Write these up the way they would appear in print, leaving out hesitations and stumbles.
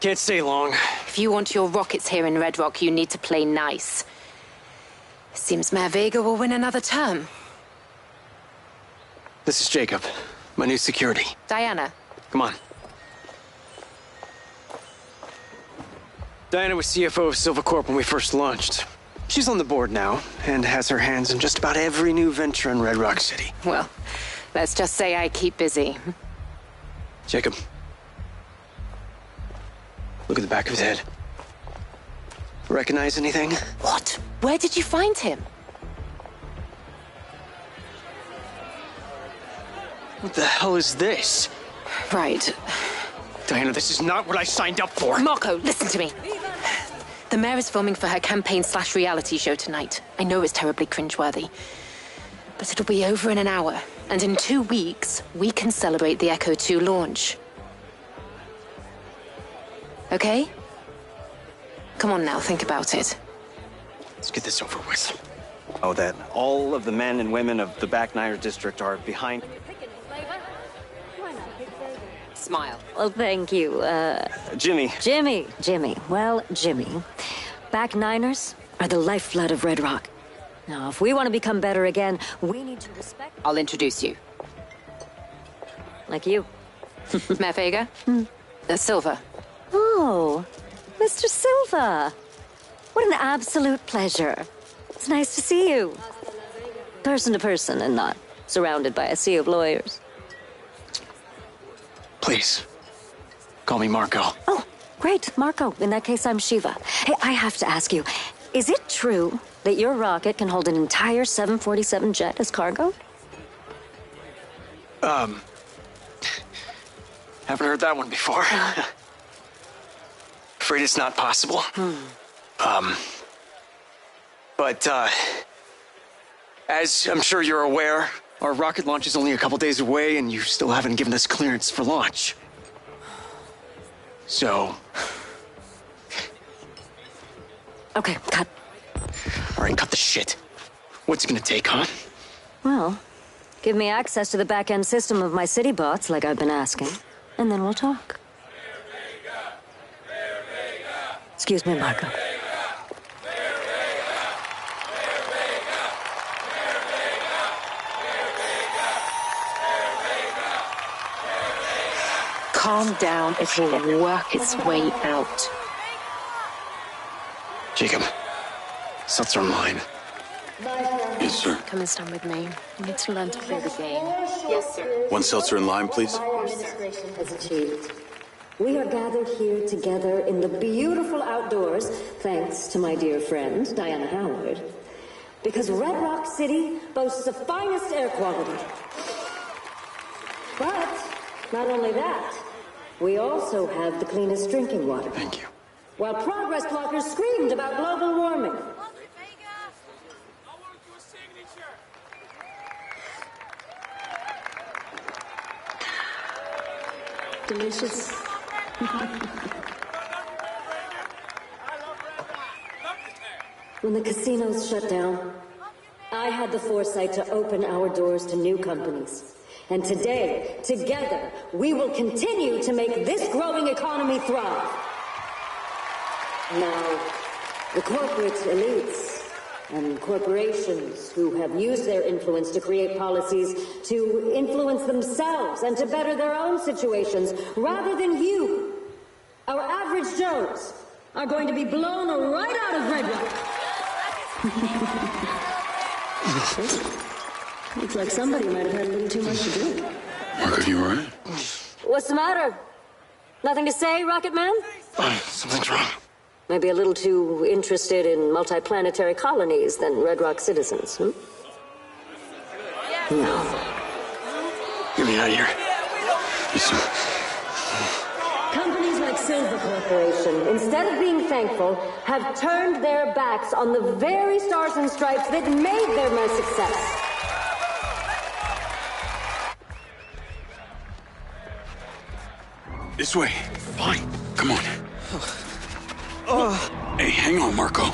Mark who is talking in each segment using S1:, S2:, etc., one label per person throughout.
S1: can't stay long.
S2: If you want your rockets here in Red Rock, you need to play nice. Seems Mayor Vega will win another term.
S1: This is Jacob, my new security.
S2: Diana.
S1: Come on. Diana was CFO of Silva Corp when we first launched. She's on the board now, and has her hands in just about every new venture in Red Rock City.
S2: Well, let's just say I keep busy.
S1: Jacob. Look at the back of his head. Recognize anything?
S2: What? Where did you find him?
S1: What the hell is this?
S2: Right.
S1: Diana, this is not what I signed up for.
S2: Marco, listen to me. The mayor is filming for her campaign/reality show tonight. I know it's terribly cringeworthy. But it'll be over in an hour. And in 2 weeks, we can celebrate the Echo 2 launch. Okay? Come on now, think about it.
S1: Let's get this over with. Oh, that all of the men and women of the Back Niner district are behind.
S2: Smile.
S3: Well, thank you,
S1: Jimmy.
S3: Jimmy. Well, Jimmy, Back Niners are the lifeblood of Red Rock. Now, if we want to become better again, we need to respect...
S2: I'll introduce you.
S3: Like you.
S2: Mayor Vega? Silva.
S3: Oh, Mr. Silva. What an absolute pleasure. It's nice to see you. Person to person and not surrounded by a sea of lawyers.
S1: Please. Call me Marco.
S3: Oh, great, Marco. In that case, I'm Shiva. Hey, I have to ask you, is it true that your rocket can hold an entire 747 jet as cargo?
S1: Haven't heard that one before. Afraid it's not possible. But as I'm sure you're aware, our rocket launch is only a couple days away, and you still haven't given us clearance for launch. So...
S3: Okay, cut.
S1: All right, cut the shit. What's it gonna take, huh?
S3: Well, give me access to the back-end system of my city bots, like I've been asking, and then we'll talk. Excuse me, Marco.
S2: Calm down, it will work its way out.
S1: Jacob, seltzer in line.
S4: Yes, sir.
S2: Come and stand with me. You need to learn to play the game. Yes, sir.
S4: One seltzer in lime, please.
S3: My administration has achieved. We are gathered here together in the beautiful outdoors, thanks to my dear friend, Diana Howard. Because Red Rock City boasts the finest air quality. But, not only that, we also have the cleanest drinking water.
S1: Thank you.
S3: While progress blockers screamed about global warming. Delicious. When the casinos shut down, I had the foresight to open our doors to new companies. And today, together, we will continue to make this growing economy thrive. Now, the corporate elites and corporations who have used their influence to create policies to influence themselves and to better their own situations, rather than you, our average Joes, are going to be blown right out of Red Rock. Looks like somebody might have had a little too much to drink.
S4: Mark, are you all right?
S3: What's the matter? Nothing to say, Rocket Man?
S1: Something's wrong.
S3: Maybe a little too interested in multiplanetary colonies than Red Rock citizens, hmm?
S1: No. Get me out of here.
S4: Yes, sir.
S3: Companies like Silva Corporation, instead of being thankful, have turned their backs on the very stars and stripes that made them a success.
S4: This way. Fine. Come on. Hey, hang on, Marco.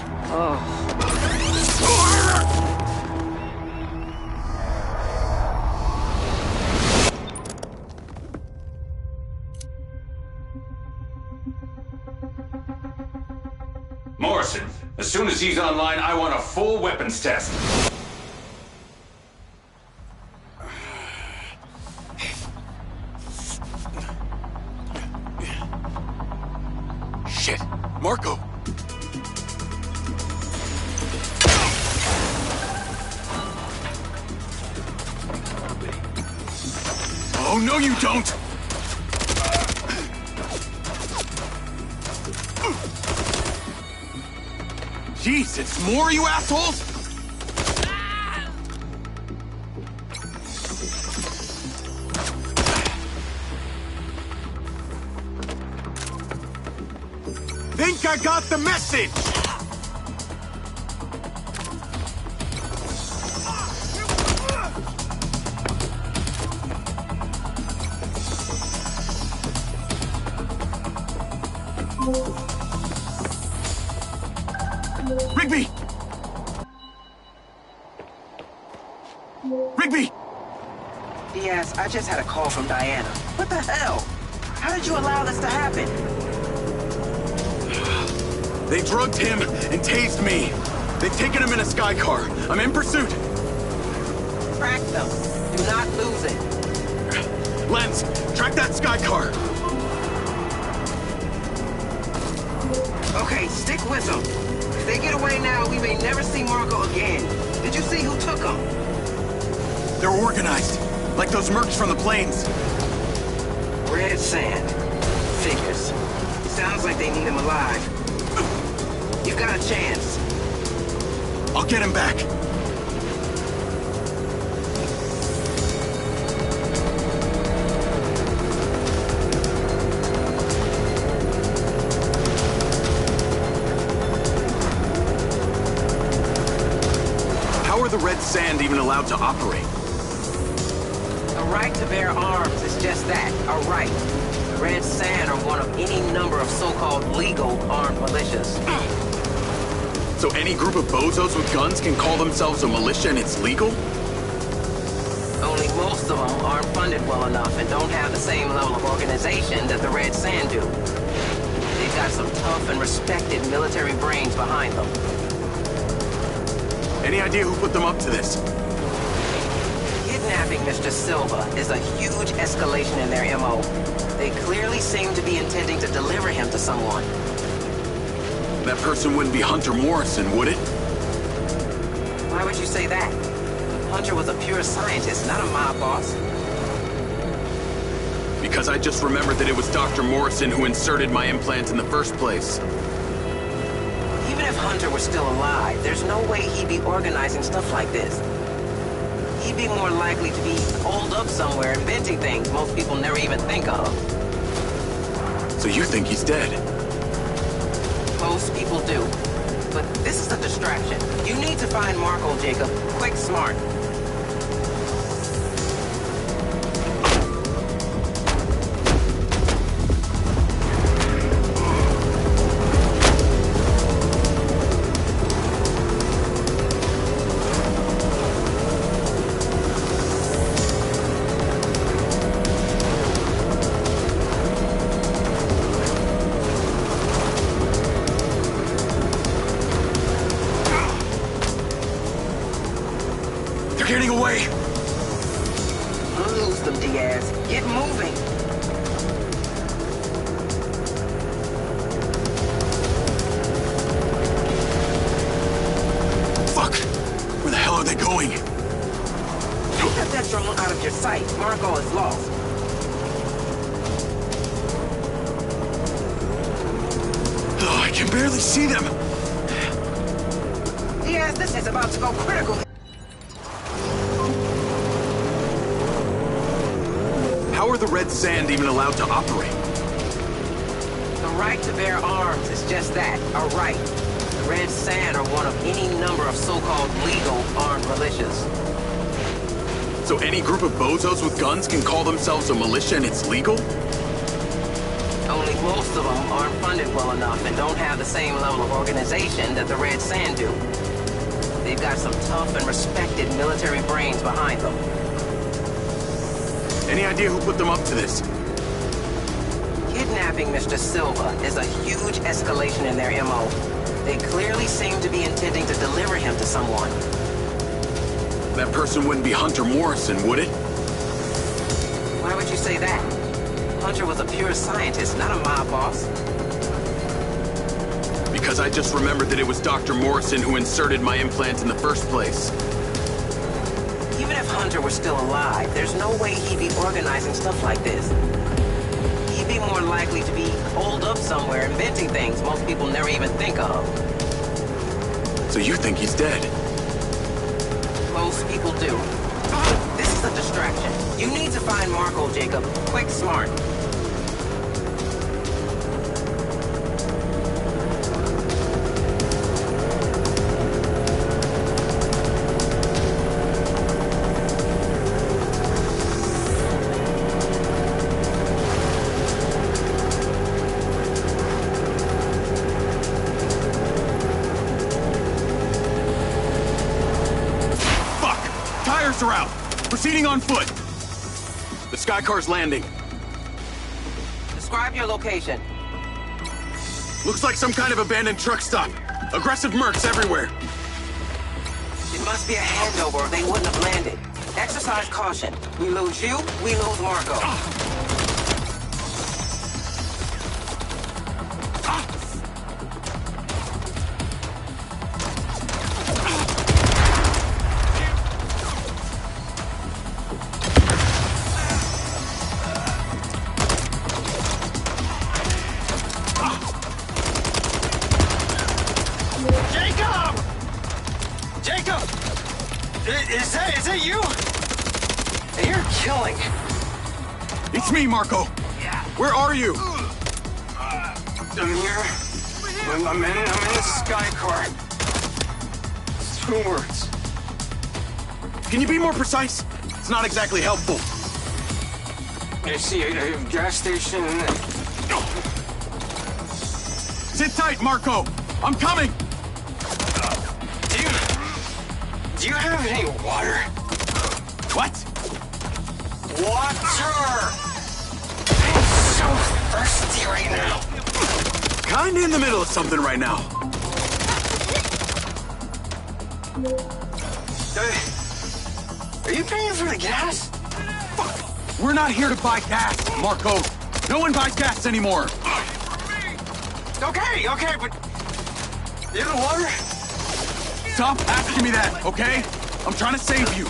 S5: As soon as he's online, I want a full weapons test.
S4: Shit! Marco! Oh, no you don't! Jeez, it's more, you assholes! Think I got the message! Rigby! Rigby!
S6: Diaz, I just had a call from Diana. What the hell? How did you allow this to happen?
S4: They drugged him and tased me. They've taken him in a sky car. I'm in pursuit.
S6: Track them. Do not lose it.
S4: Lens, track that sky car.
S6: Okay, stick with them. If they get away now, we may never see Marco again. Did you see who took them?
S4: They're organized, like those mercs from the plains.
S6: Red Sand. Figures. Sounds like they need him alive. You've got a chance.
S4: I'll get him back. How are the Red Sand even allowed to operate?
S6: A right to bear arms is just that, a right. The Red Sand are one of any number of so-called legal armed militias.
S4: So any group of bozos with guns can call themselves a militia and it's legal?
S6: Only most of them aren't funded well enough and don't have the same level of organization that the Red Sand do. They've got some tough and respected military brains behind them.
S4: Any idea who put them up to this?
S6: Kidnapping Mr. Silva is a huge escalation in their MO. They clearly seem to be intending to deliver him to someone.
S4: That person wouldn't be Hunter Morrison, would it?
S6: Why would you say that? Hunter was a pure scientist, not a mob boss.
S4: Because I just remembered that it was Dr. Morrison who inserted my implant in the first place.
S6: Even if Hunter were still alive, there's no way he'd be organizing stuff like this. He'd be more likely to be holed up somewhere inventing things most people never even think of.
S4: So you think he's dead?
S6: Most people do. But this is a distraction. You need to find Marco, Jacob. Quick, smart.
S4: They're getting away!
S6: Lose them, Diaz. Get moving.
S4: Fuck! Where the hell are they going?
S6: Get that drone out of your sight. Marco is lost.
S4: Oh, I can barely see them!
S6: Diaz, this is about to go critical.
S4: How are the Red Sand even allowed to operate?
S6: The right to bear arms is just that, a right. The Red Sand are one of any number of so-called legal armed militias.
S4: So any group of bozos with guns can call themselves a militia and it's legal?
S6: Only most of them aren't funded well enough and don't have the same level of organization that the Red Sand do. They've got some tough and respected military brains behind them.
S4: Any idea who put them up to this?
S6: Kidnapping Mr. Silva is a huge escalation in their MO. They clearly seem to be intending to deliver him to someone.
S4: That person wouldn't be Hunter Morrison, would it?
S6: Why would you say that? Hunter was a pure scientist, not a mob boss.
S4: Because I just remembered that it was Dr. Morrison who inserted my implant in the first place.
S6: Even if Hunter were still alive, there's no way he'd be organizing stuff like this. He'd be more likely to be holed up somewhere inventing things most people never even think of.
S4: So you think he's dead?
S6: Most people do. This is a distraction. You need to find Marco, Jacob. Quick, smart.
S4: Are out. Proceeding on foot. The sky car's landing.
S6: Describe your location.
S4: Looks like some kind of abandoned truck stop. Aggressive mercs everywhere.
S6: It must be a handover or they wouldn't have landed. Exercise caution. We lose you, we lose Marco.
S7: Is it you? You're killing.
S4: It's me, Marco.
S7: Yeah.
S4: Where are you?
S7: I'm here. I'm in the sky car. 2 words.
S4: Can you be more precise? It's not exactly helpful.
S7: I see a gas station.
S4: Sit tight, Marco. I'm coming.
S7: Do you have any water?
S4: What?
S7: Water! I'm so thirsty right now.
S4: Kinda in the middle of something right now.
S7: Are you paying for the gas?
S4: Fuck! We're not here to buy gas, Marco. No one buys gas anymore.
S7: Okay, but... You have water?
S4: Stop asking me that, okay? I'm trying to save you.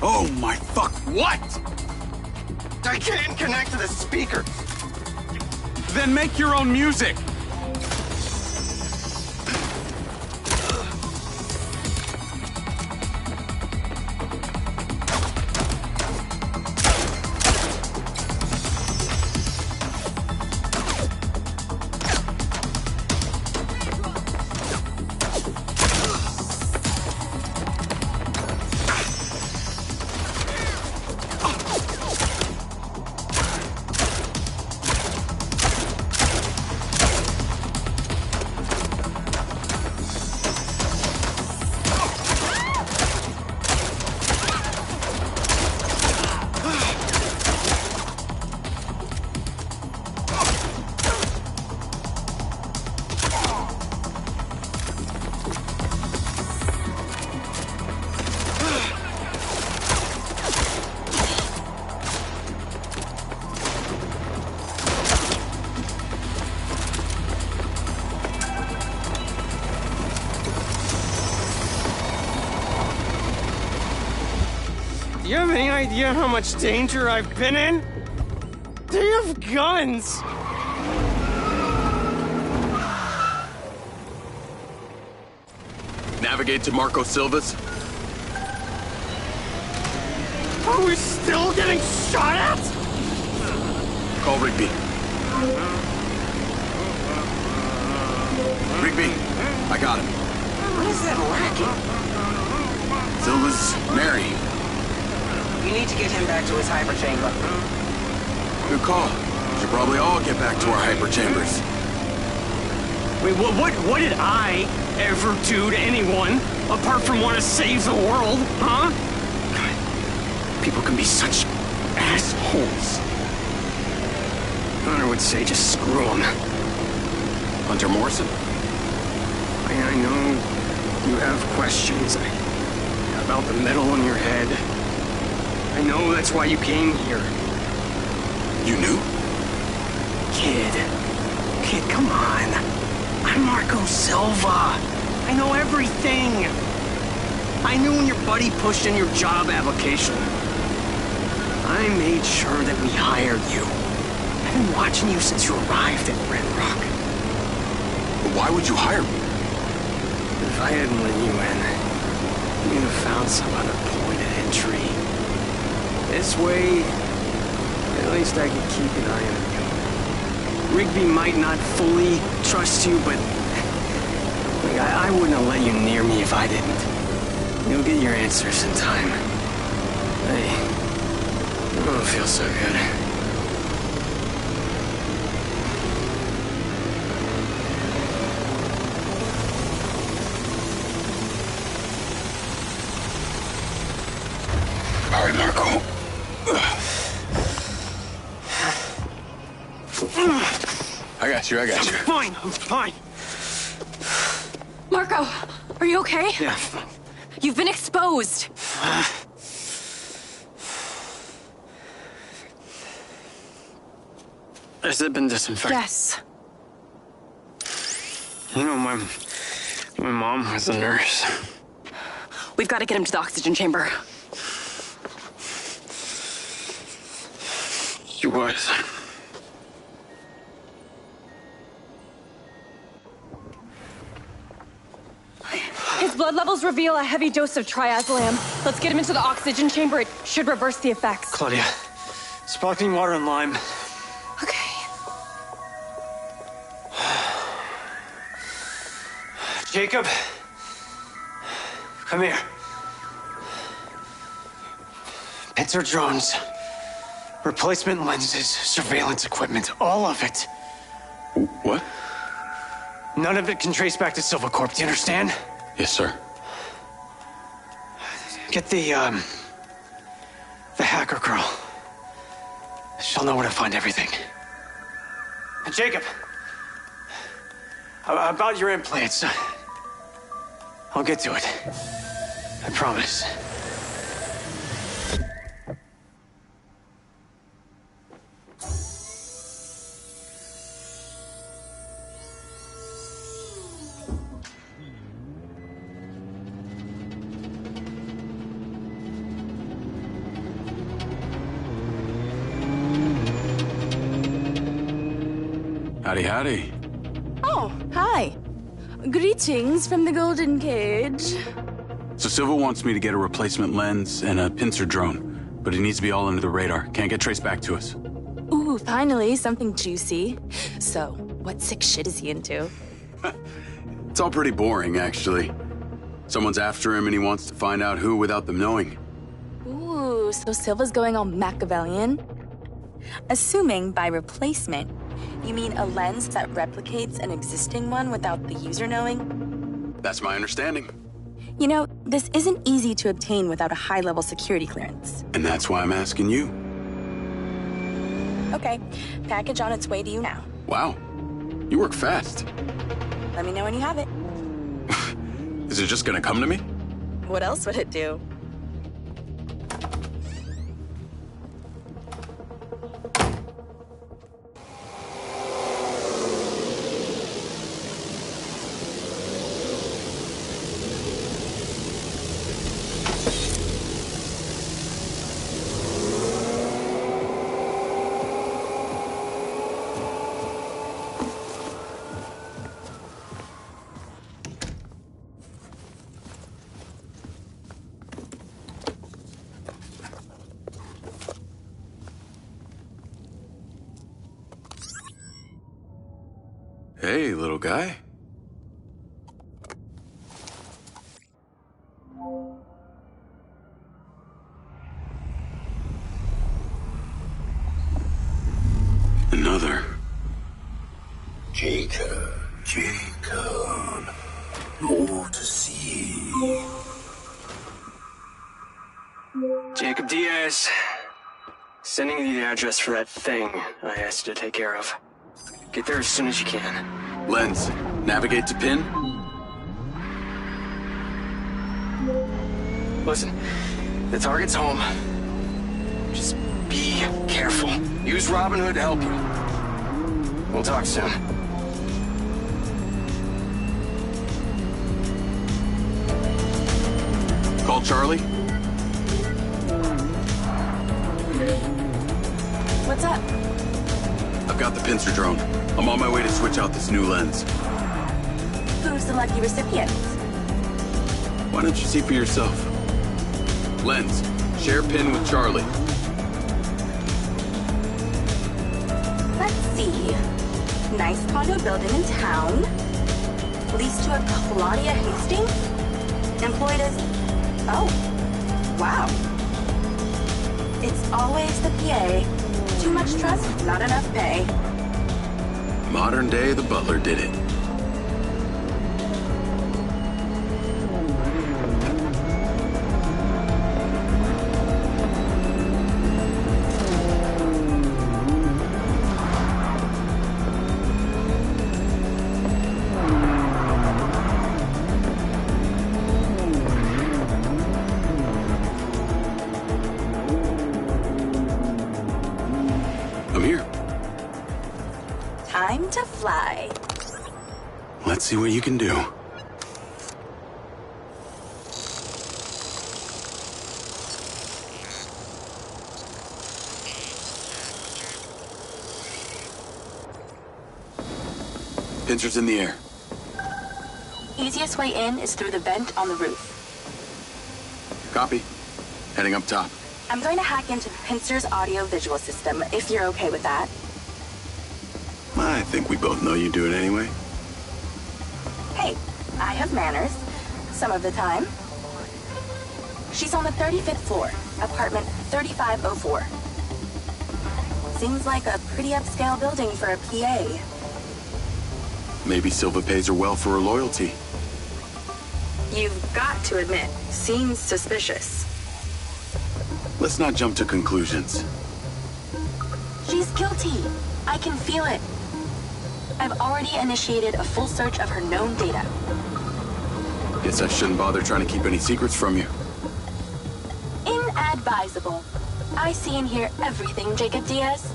S4: Oh my fuck, what?
S7: I can't connect to the speaker.
S4: Then make your own music.
S7: Do you have any idea how much danger I've been in? They have guns!
S4: Navigate to Marco Silva's.
S7: Are we still getting shot at?
S4: Call Rigby. Rigby, I got him.
S6: What is that racket?
S4: Silva's Mary.
S6: You need to get him back to his hyperchamber.
S4: Good call. We should probably all get back to our hyperchambers.
S7: Wait, what did I ever do to anyone, apart from want to save the world, huh? God, people can be such assholes. Hunter would say just screw them.
S4: Hunter Morrison?
S7: I know you have questions about the metal on your head. I know that's why you came here.
S4: You knew?
S7: Kid, come on. I'm Marco Silva. I know everything. I knew when your buddy pushed in your job application. I made sure that we hired you. I've been watching you since you arrived at Red Rock.
S4: But why would you hire me?
S7: If I hadn't let you in, you'd have found some other point of entry. This way, at least I could keep an eye on you. Rigby might not fully trust you, but look, I wouldn't have let you near me if I didn't. You'll get your answers in time. I don't feel so good.
S4: All right, Marco. I got you.
S7: I'm fine.
S2: Marco, are you okay?
S7: Yeah.
S2: You've been exposed.
S7: Has it been disinfected?
S2: Yes.
S7: You know, my mom was a nurse.
S2: We've got to get him to the oxygen chamber.
S7: She was.
S8: His blood levels reveal a heavy dose of triazolam. Let's get him into the oxygen chamber. It should reverse the effects.
S7: Claudia, sparkling water and lime.
S2: Okay.
S7: Jacob, come here. Pincer drones, replacement lenses, surveillance equipment, all of it.
S4: What?
S7: None of it can trace back to Silvercorp, do you understand?
S4: Yes, sir.
S7: Get the hacker girl. She'll know where to find everything. And Jacob, about your implants, I'll get to it. I promise.
S4: Howdy, howdy.
S8: Oh, hi. Greetings from the Golden Cage.
S4: So Silva wants me to get a replacement lens and a pincer drone, but it needs to be all under the radar. Can't get traced back to us.
S8: Ooh, finally, something juicy. So, what sick shit is he into?
S4: It's all pretty boring, actually. Someone's after him and he wants to find out who without them knowing.
S8: Ooh, so Silva's going all Machiavellian? Assuming by replacement, you mean a lens that replicates an existing one without the user knowing?
S4: That's my understanding.
S8: You know, this isn't easy to obtain without a high-level security clearance.
S4: And that's why I'm asking you.
S8: Okay, package on its way to you now.
S4: Wow. You work fast.
S8: Let me know when you have it.
S4: Is it just gonna come to me?
S8: What else would it do?
S4: Hey, little guy. Another.
S9: Jacob. More to see.
S1: Jacob Diaz. Sending you the address for that thing I asked you to take care of. Get there as soon as you can.
S4: Lens, navigate to pin.
S1: Listen, the target's home. Just be careful. Use Robin Hood to help you. We'll talk soon.
S4: Call Charlie.
S8: What's up?
S4: I've got the pincer drone. I'm on my way to switch out this new lens.
S8: Who's the lucky recipient?
S4: Why don't you see for yourself? Lens, share pin with Charlie.
S8: Let's see. Nice condo building in town. Leased to a Claudia Hastings? Employed as... Oh. Wow. It's always the PA. Too much trust, not enough pay.
S4: Modern day, the butler did it. I'm here.
S8: Time to fly.
S4: Let's see what you can do. Pincer's in the air.
S8: Easiest way in is through the vent on the roof.
S4: Copy. Heading up top.
S8: I'm going to hack into Pincer's audio-visual system, if you're okay with that.
S4: I think we both know you do it anyway.
S8: Hey, I have manners. Some of the time. She's on the 35th floor, apartment 3504. Seems like a pretty upscale building for a PA.
S4: Maybe Silva pays her well for her loyalty.
S8: You've got to admit, seems suspicious.
S4: Let's not jump to conclusions.
S8: She's guilty. I can feel it. I've already initiated a full search of her known data.
S4: Guess I shouldn't bother trying to keep any secrets from you.
S8: Inadvisable. I see and hear everything, Jacob Diaz.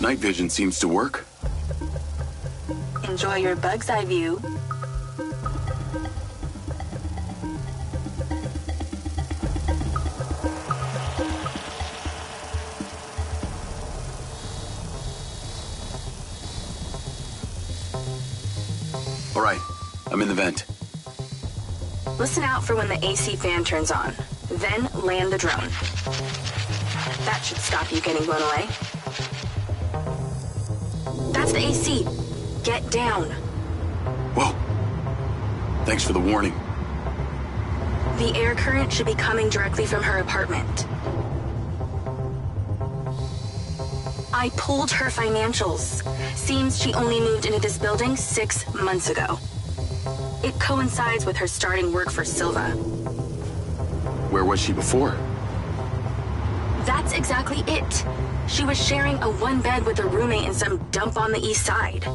S4: Night vision seems to work.
S8: Enjoy your bug's eye view.
S4: All right, I'm in the vent.
S8: Listen out for when the AC fan turns on. Then land the drone. That should stop you getting blown away. That's the AC. Get down.
S4: Whoa. Thanks for the warning.
S8: The air current should be coming directly from her apartment. I pulled her financials. Seems she only moved into this building 6 months ago. It coincides with her starting work for Silva.
S4: Where was she before?
S8: That's exactly it. She was sharing a one bed with a roommate in some dump on the east side.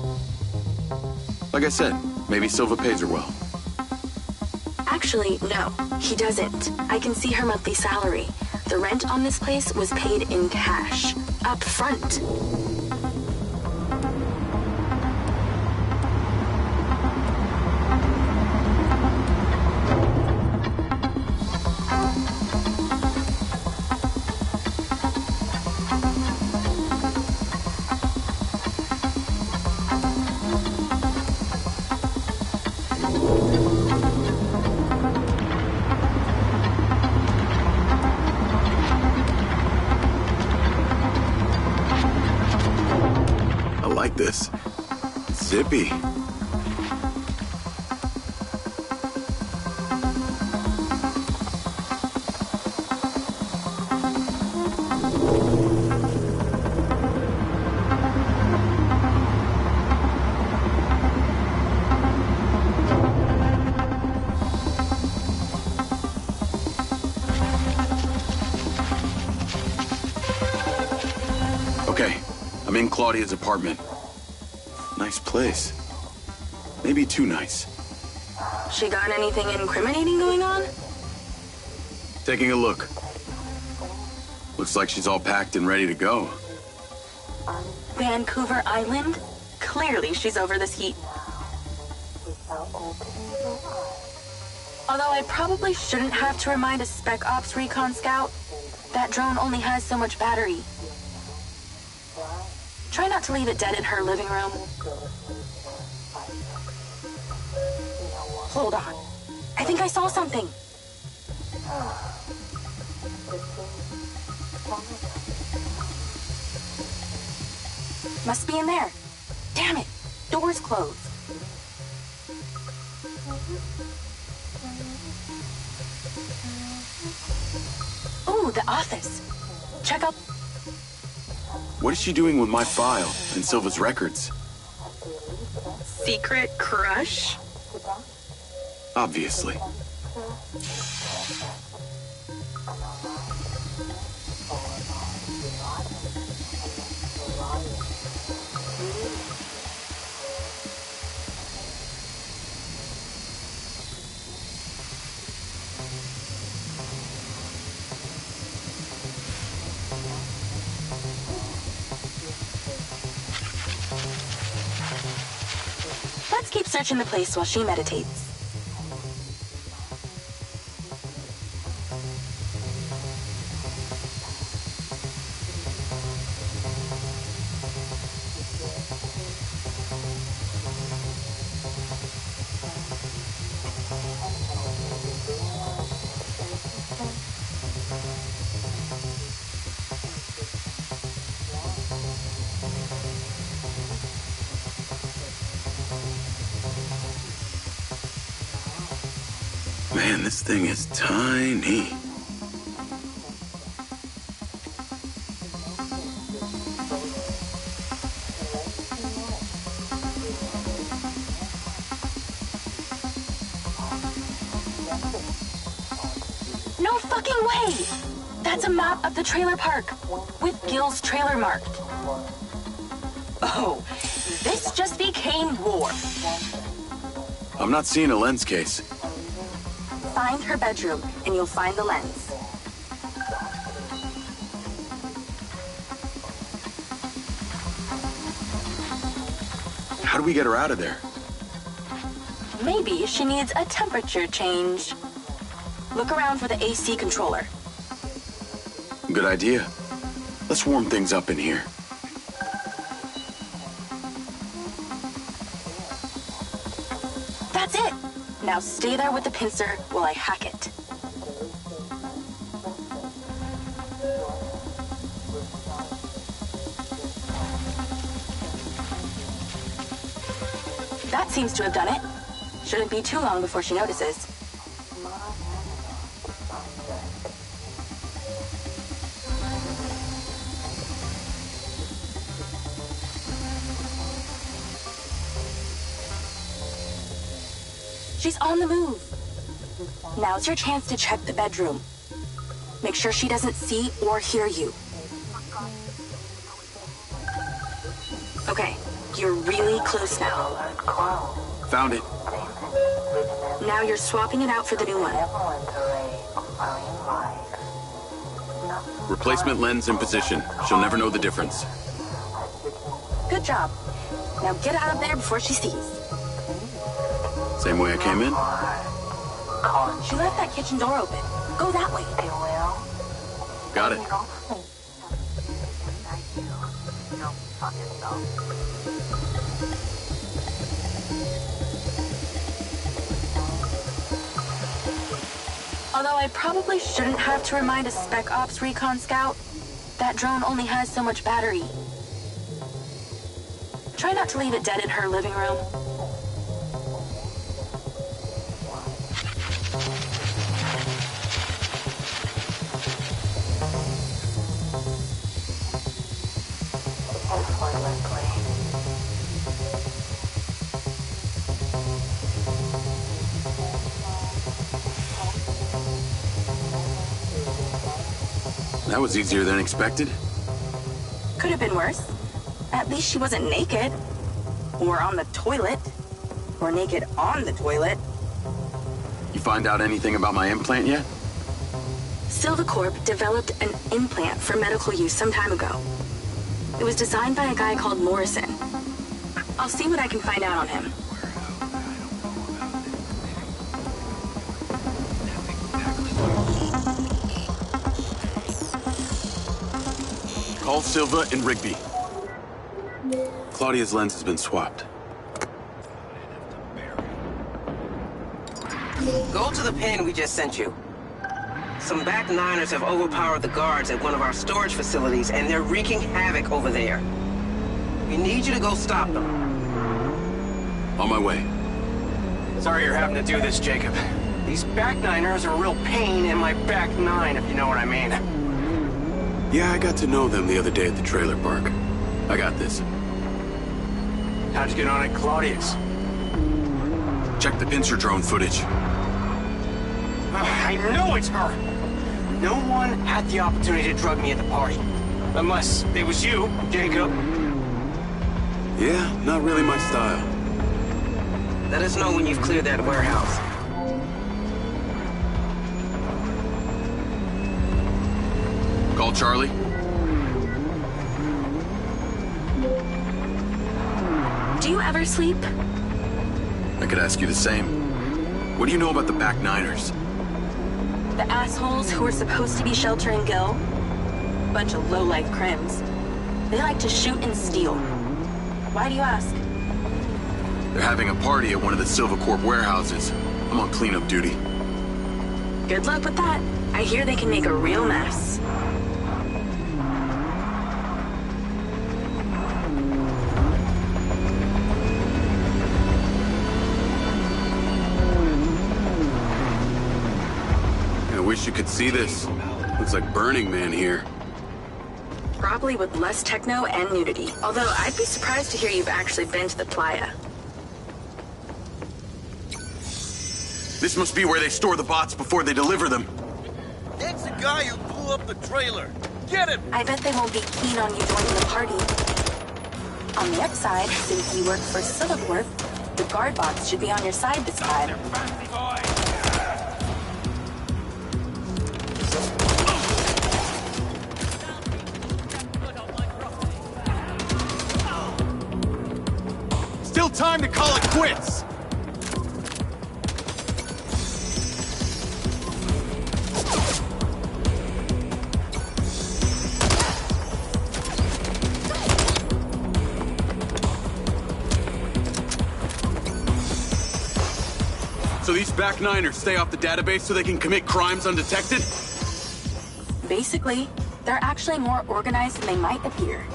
S4: Like I said, maybe Silva pays her well.
S8: Actually, no, he doesn't. I can see her monthly salary. The rent on this place was paid in cash, up front.
S4: this. Zippy. Okay, I'm in Claudia's apartment. Nice place. Maybe too nice.
S8: She got anything incriminating going on?
S4: Taking a look. Looks like she's all packed and ready to go.
S8: Vancouver Island? Clearly she's over this heat. Although I probably shouldn't have to remind a Spec Ops recon scout, that drone only has so much battery. Try not to leave it dead in her living room. Hold on. I think I saw something. Must be in there. Damn it. Door's closed. Ooh, the office. Check out...
S4: What is she doing with my file and Silva's records?
S8: Secret crush?
S4: Obviously.
S8: Let's keep searching the place while she meditates.
S4: Man, this thing is tiny.
S8: No fucking way! That's a map of the trailer park, with Gil's trailer marked. Oh, this just became war.
S4: I'm not seeing a lens case.
S8: Find her bedroom, and you'll find the lens.
S4: How do we get her out of there?
S8: Maybe she needs a temperature change. Look around for the AC controller.
S4: Good idea. Let's warm things up in here.
S8: That's it! Now stay there with the pincer while I hack it. That seems to have done it. Shouldn't be too long before she notices. She's on the move. Now's your chance to check the bedroom. Make sure she doesn't see or hear you. Okay, you're really close now.
S4: Found it.
S8: Now you're swapping it out for the new one.
S4: Replacement lens in position. She'll never know the difference.
S8: Good job. Now get out of there before she sees.
S4: Same way I came in?
S8: She left that kitchen door open. Go that way.
S4: Got it.
S8: Although I probably shouldn't have to remind a Spec Ops recon scout, that drone only has so much battery. Try not to leave it dead in her living room.
S4: That was easier than expected.
S8: Could have been worse. At least she wasn't naked. Or on the toilet. Or naked on the toilet.
S4: You find out anything about my implant yet?
S8: Silvacorp developed an implant for medical use some time ago. It was designed by a guy called Morrison. I'll see what I can find out on him.
S4: Call Silva and Rigby. Claudia's lens has been swapped.
S6: Go to the pin we just sent you. Some back niners have overpowered the guards at one of our storage facilities, and they're wreaking havoc over there. We need you to go stop them.
S4: On my way.
S1: Sorry you're having to do this, Jacob. These back niners are a real pain in my back nine, if you know what I mean.
S4: Yeah, I got to know them the other day at the trailer park. I got this.
S1: How'd you get on at Claudia's?
S4: Check the pincer drone footage.
S1: I know it's her! No one had the opportunity to drug me at the party. Unless it was you, Jacob.
S4: Yeah, not really my style.
S6: Let us know when you've cleared that warehouse.
S4: Call Charlie.
S8: Do you ever sleep?
S4: I could ask you the same. What do you know about the back niners?
S8: The assholes who were supposed to be sheltering Gil? Bunch of low-life crims. They like to shoot and steal. Why do you ask?
S4: They're having a party at one of the Silvacorp warehouses. I'm on cleanup duty.
S8: Good luck with that. I hear they can make a real mess.
S4: I wish you could see this. Looks like Burning Man here.
S8: Probably with less techno and nudity. Although I'd be surprised to hear you've actually been to the playa.
S4: This must be where they store the bots before they deliver them.
S10: That's the guy who blew up the trailer. Get him!
S8: I bet they won't be keen on you joining the party. On the upside, since you work for Silvacorp, the guard bots should be on your side this time.
S10: Still time to call it quits!
S4: So these back niners stay off the database so they can commit crimes undetected?
S8: Basically, they're actually more organized than they might appear.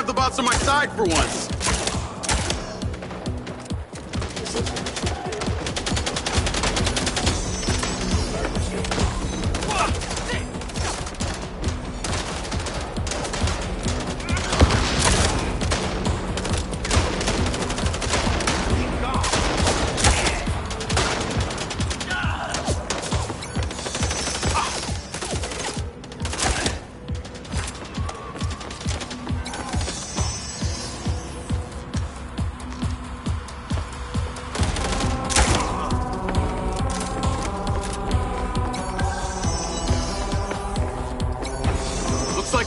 S4: the bots on my side for once.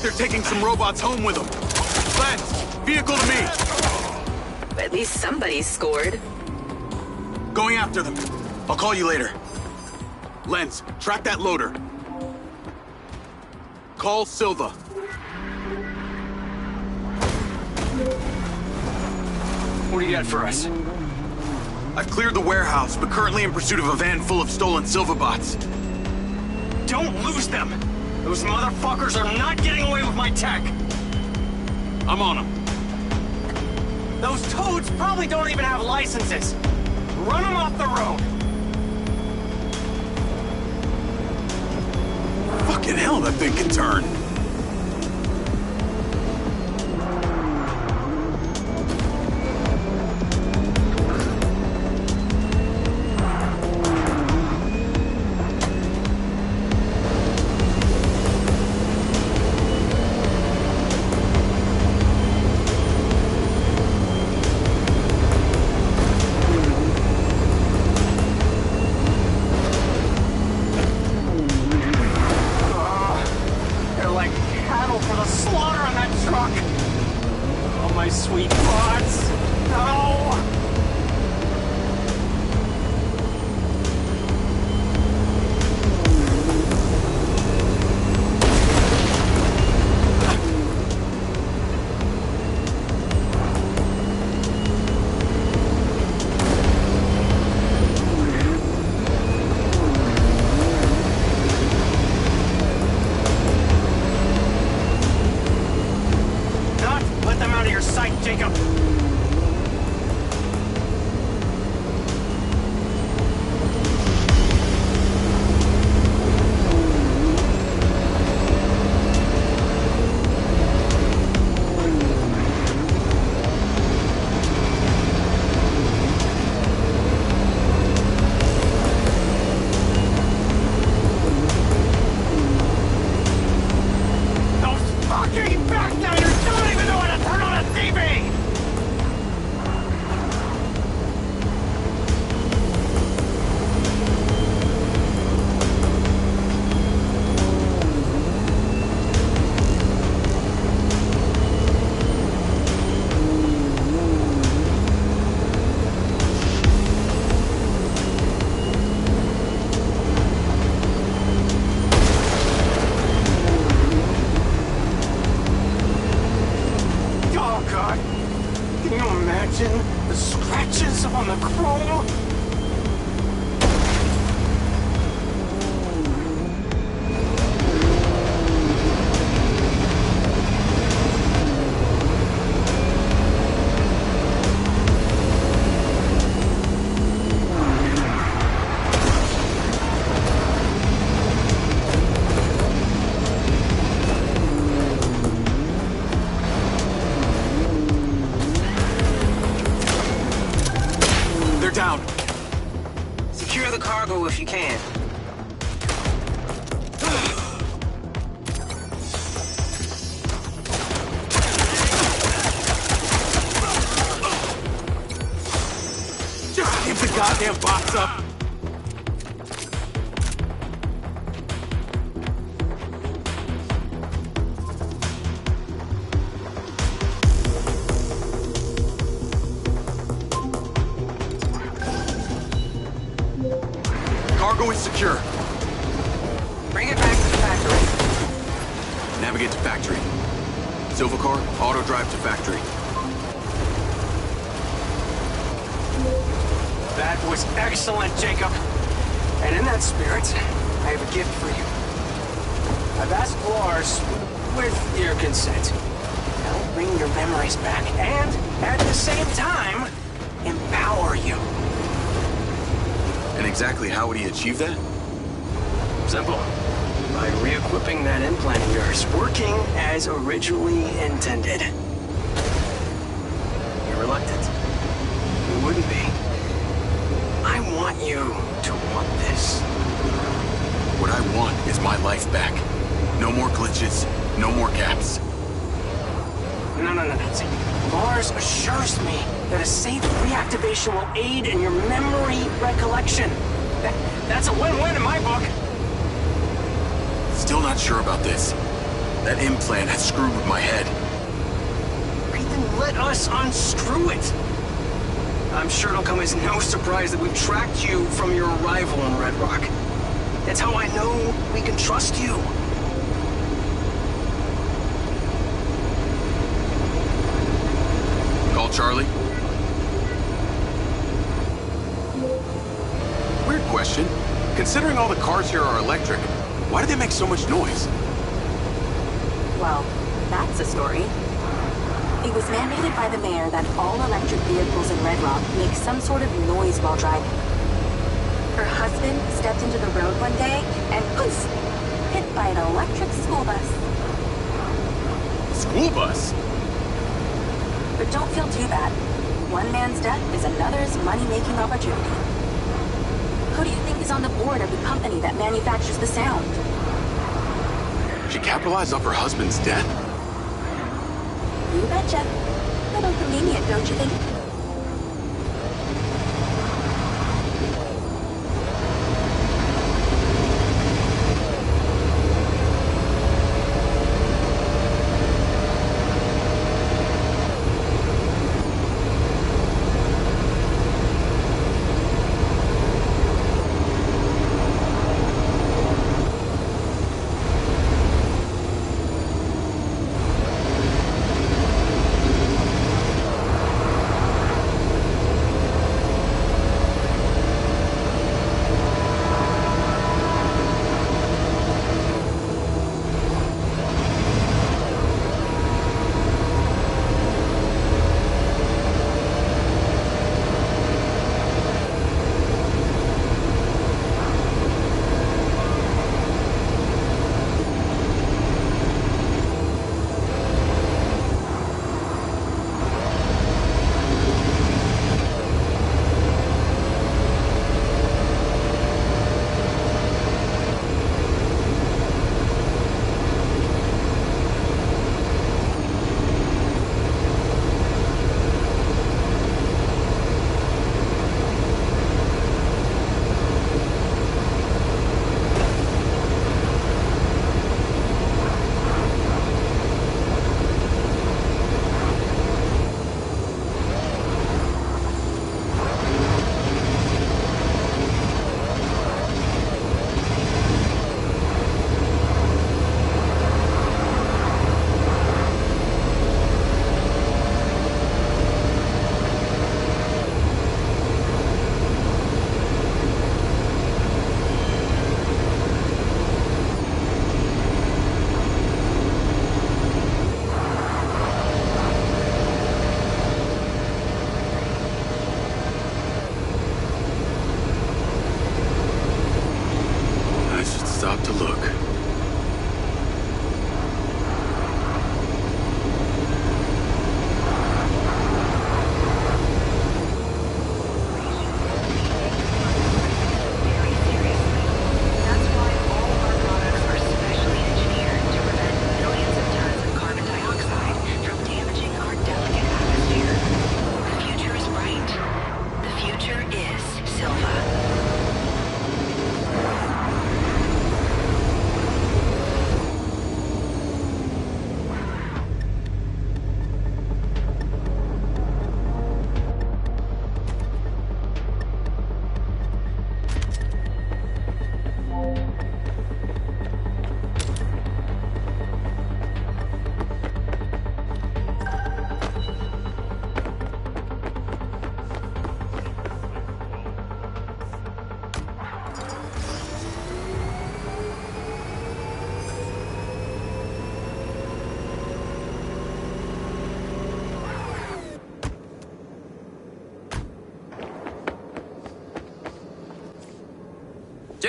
S4: They're taking some robots home with them. Lens, vehicle to me.
S2: At least somebody scored.
S4: Going after them. I'll call you later. Lens, track that loader. Call Silva.
S1: What do you got for us?
S4: I've cleared the warehouse, but currently in pursuit of a van full of stolen Silva bots.
S1: Don't lose them! Those motherfuckers are not getting away with my tech!
S4: I'm on them.
S1: Those toads probably don't even have licenses! Run them off the road!
S4: Fucking hell, that thing can turn.
S1: Sweet bots! No! Jacob! Those fucking backliners don't even know how to turn on a TV! Can you imagine the scratches on the chrome?
S4: Down.
S6: Secure the cargo if you can.
S4: Just give the goddamn box up. Cargo is secure.
S6: Bring it back to the factory.
S4: Navigate to factory. Silva car, auto drive to factory.
S1: That was excellent, Jacob. And in that spirit, I have a gift for you. I've asked Lars, with your consent, to help
S6: bring your memories back and, at the same time, empower you.
S11: And exactly how would he achieve that?
S1: Simple. By re-equipping that implant of yours, working as originally intended. You're reluctant. You wouldn't be. I want you to want this.
S4: What I want is my life back. No more glitches, no more gaps.
S1: No. See, Mars assures me that a safe reactivation will aid in your memory recollection. That's a win-win in my book.
S4: Still not sure about this. That implant has screwed with my head.
S1: Then let us unscrew it. I'm sure it'll come as no surprise that we've tracked you from your arrival in Red Rock. That's how I know we can trust you.
S4: Call Charlie. Weird question. Considering all the cars here are electric, why do they make so much noise?
S8: Well, that's a story. It was mandated by the mayor that all electric vehicles in Red Rock make some sort of noise while driving. Her husband stepped into the road one day and poof, hit by an electric school bus.
S4: School bus?
S8: But don't feel too bad. One man's death is another's money-making opportunity. Who do you think is on the board of the company that manufactures the sound?
S4: She capitalized off her husband's death?
S8: You betcha. Little convenient, don't you think?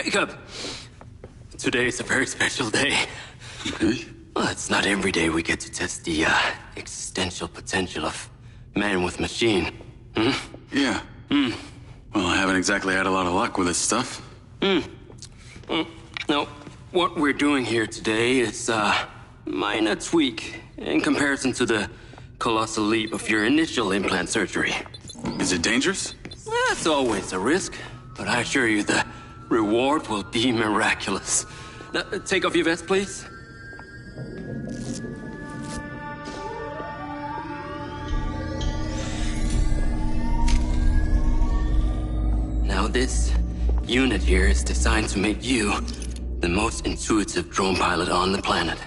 S7: Jacob! Today is a very special day.
S4: Okay.
S7: Well, it's not every day we get to test the existential potential of man with machine. Hmm?
S4: Yeah. Well, I haven't exactly had a lot of luck with this stuff.
S7: Now, what we're doing here today is a minor tweak in comparison to the colossal leap of your initial implant surgery.
S4: Is it dangerous?
S7: That's always a risk, but I assure you the reward will be miraculous. Now, take off your vest, please. Now, this unit here is designed to make you the most intuitive drone pilot on the planet.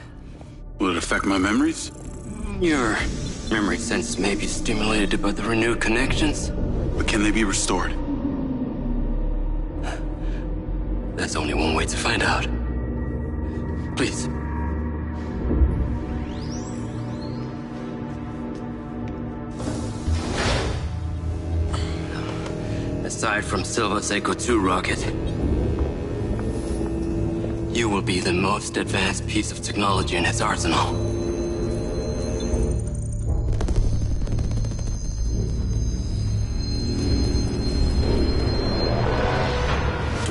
S4: Will it affect my memories?
S7: Your memory sense may be stimulated by the renewed connections.
S4: But can they be restored?
S7: There's only one way to find out. Please. Aside from Silva's Echo 2 rocket, you will be the most advanced piece of technology in his arsenal.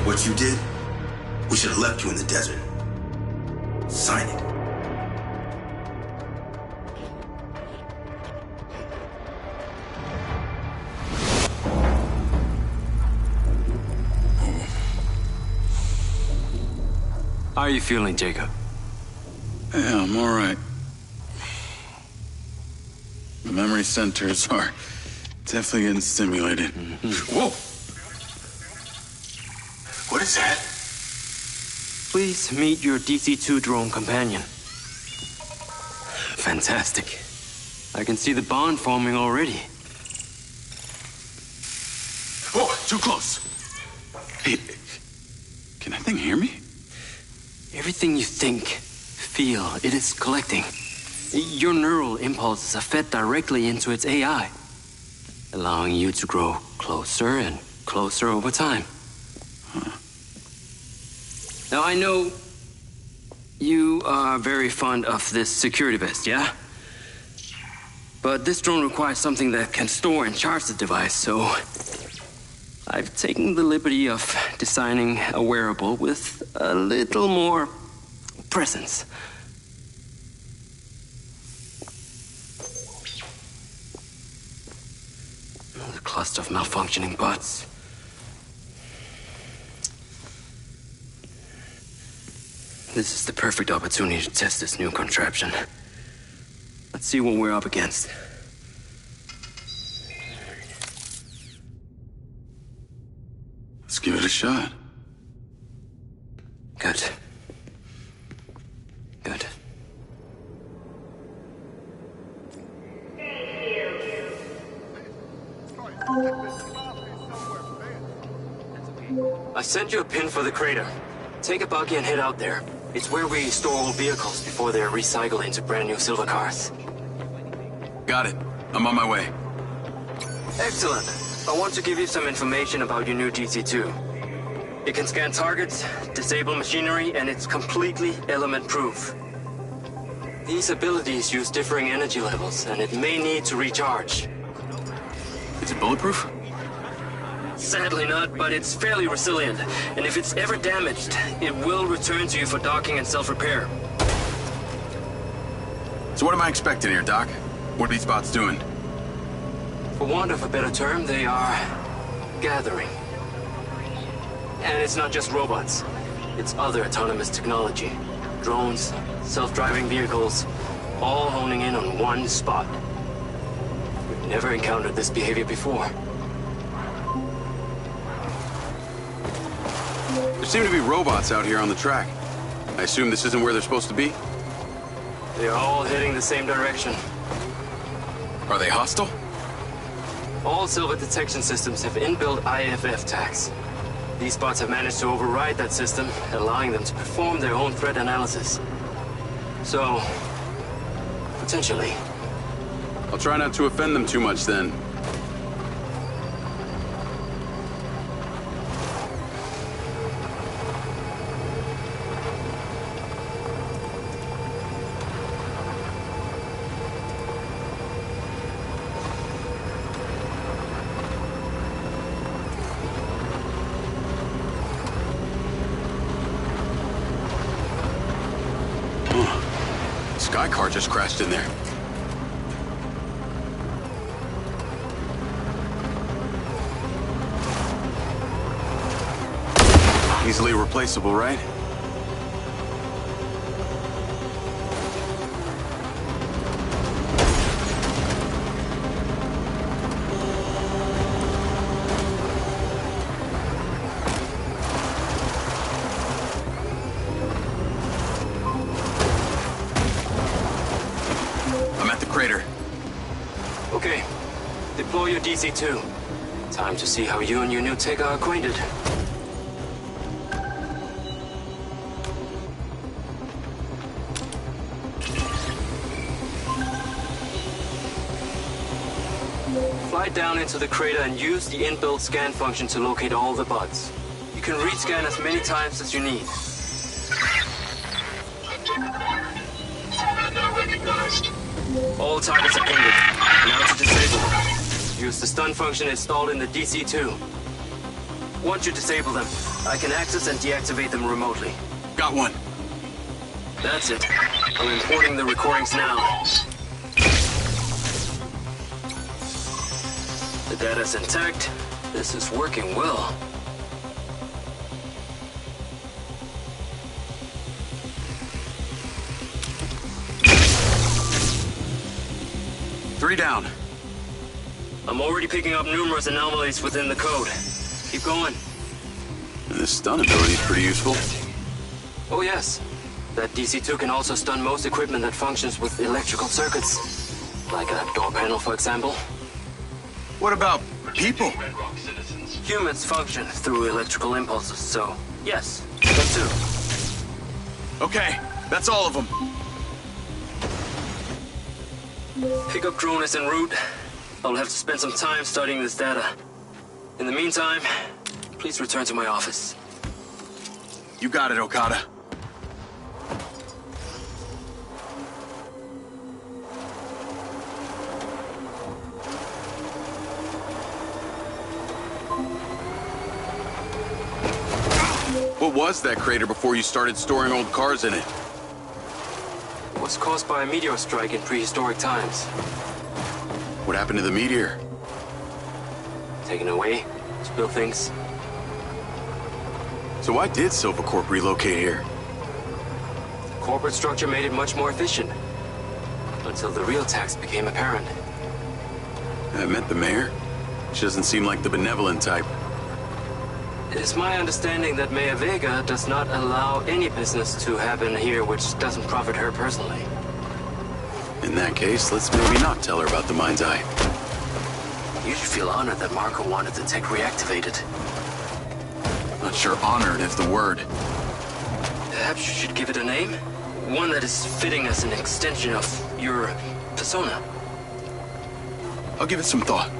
S9: What you did, we should have left you in the desert. Sign it.
S7: How are you feeling, Jacob?
S4: Yeah, I'm all right. The memory centers are definitely getting stimulated. Whoa! What is that?
S7: Please meet your DC-2 drone companion. Fantastic. I can see the bond forming already.
S4: Whoa, too close. Hey, can that thing hear me?
S7: Everything you think, feel, it is collecting. Your neural impulses are fed directly into its AI, allowing you to grow closer and closer over time. Now, I know you are very fond of this security vest, yeah? But this drone requires something that can store and charge the device, so I've taken the liberty of designing a wearable with a little more presence. The cluster of malfunctioning bots. This is the perfect opportunity to test this new contraption. Let's see what we're up against.
S4: Let's give it a shot.
S7: Good. Good. I sent you a pin for the crater. Take a buggy and head out there. It's where we store old vehicles before they're recycled into brand new silver cars.
S4: Got it. I'm on my way.
S7: Excellent. I want to give you some information about your new DC-2. It can scan targets, disable machinery, and it's completely element-proof. These abilities use differing energy levels, and it may need to recharge.
S4: Is it bulletproof?
S7: Sadly not, but it's fairly resilient, and if it's ever damaged, it will return to you for docking and self-repair.
S4: So what am I expecting here, Doc? What are these bots doing?
S7: For want of a better term, they are gathering. And it's not just robots. It's other autonomous technology. Drones, self-driving vehicles, all honing in on one spot. We've never encountered this behavior before.
S4: There seem to be robots out here on the track. I assume this isn't where they're supposed to be?
S7: They're all heading the same direction.
S4: Are they hostile?
S7: All Silva detection systems have inbuilt IFF tags. These bots have managed to override that system, allowing them to perform their own threat analysis. So, potentially.
S4: I'll try not to offend them too much then. Sky car just crashed in there. Easily replaceable, right? I'm at the crater.
S7: Okay. Deploy your DC-2. Time to see how you and your new tech are acquainted. Fly down into the crater and use the inbuilt scan function to locate all the bugs. You can rescan as many times as you need. All targets are pinged. Now to disable them. Use the stun function installed in the DC-2. Once you disable them, I can access and deactivate them remotely.
S4: Got one.
S7: That's it. I'm importing the recordings now. The data's intact. This is working well.
S4: Three down.
S7: I'm already picking up numerous anomalies within the code. Keep going.
S4: This stun ability is pretty useful.
S7: Oh yes. That DC-2 can also stun most equipment that functions with electrical circuits. Like a door panel, for example.
S4: What about people?
S7: Humans function through electrical impulses, so yes, them too.
S4: Okay, that's all of them.
S7: Pickup drone is en route. I'll have to spend some time studying this data. In the meantime, please return to my office.
S4: You got it, Okada. What was that crater before you started storing old cars in it?
S7: It was caused by a meteor strike in prehistoric times.
S4: What happened to the meteor?
S7: Taken away, spill things.
S4: So why did Silvercorp relocate here?
S7: The corporate structure made it much more efficient. Until the real tax became apparent.
S4: I met the mayor. She doesn't seem like the benevolent type.
S7: It is my understanding that Mayor Vega does not allow any business to happen here which doesn't profit her personally.
S4: In that case, let's maybe not tell her about the Mindseye.
S7: You should feel honored that Marco wanted the tech reactivated.
S4: Not sure honored is the word.
S7: Perhaps you should give it a name? One that is fitting as an extension of your persona.
S4: I'll give it some thought.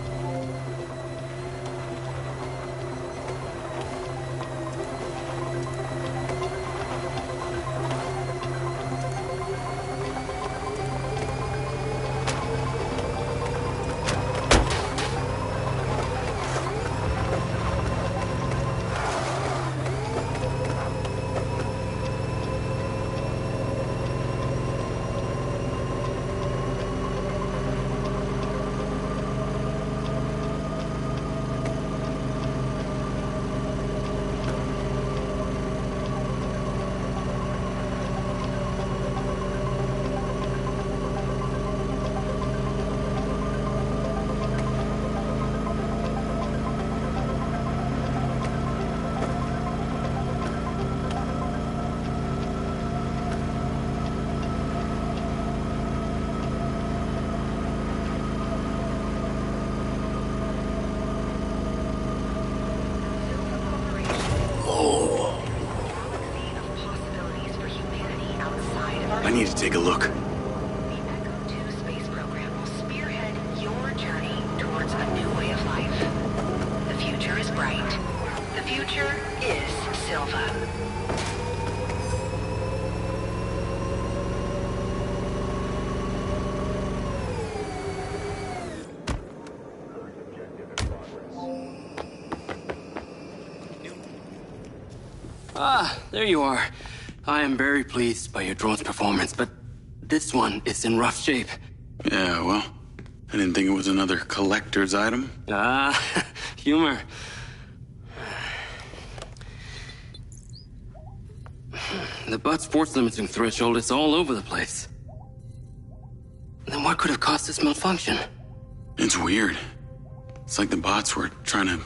S4: I need to take a look.
S11: The Echo 2 space program will spearhead your journey towards a new way of life. The future is bright. The future is Silva.
S7: Ah, there you are. I am very pleased by your drone's performance, but This one is in rough shape.
S4: Yeah, well, I didn't think it was another collector's item.
S7: Ah, humor. The butt's force limiting threshold is all over the place. Then what could have caused this malfunction?
S4: It's weird. It's like the bots were trying to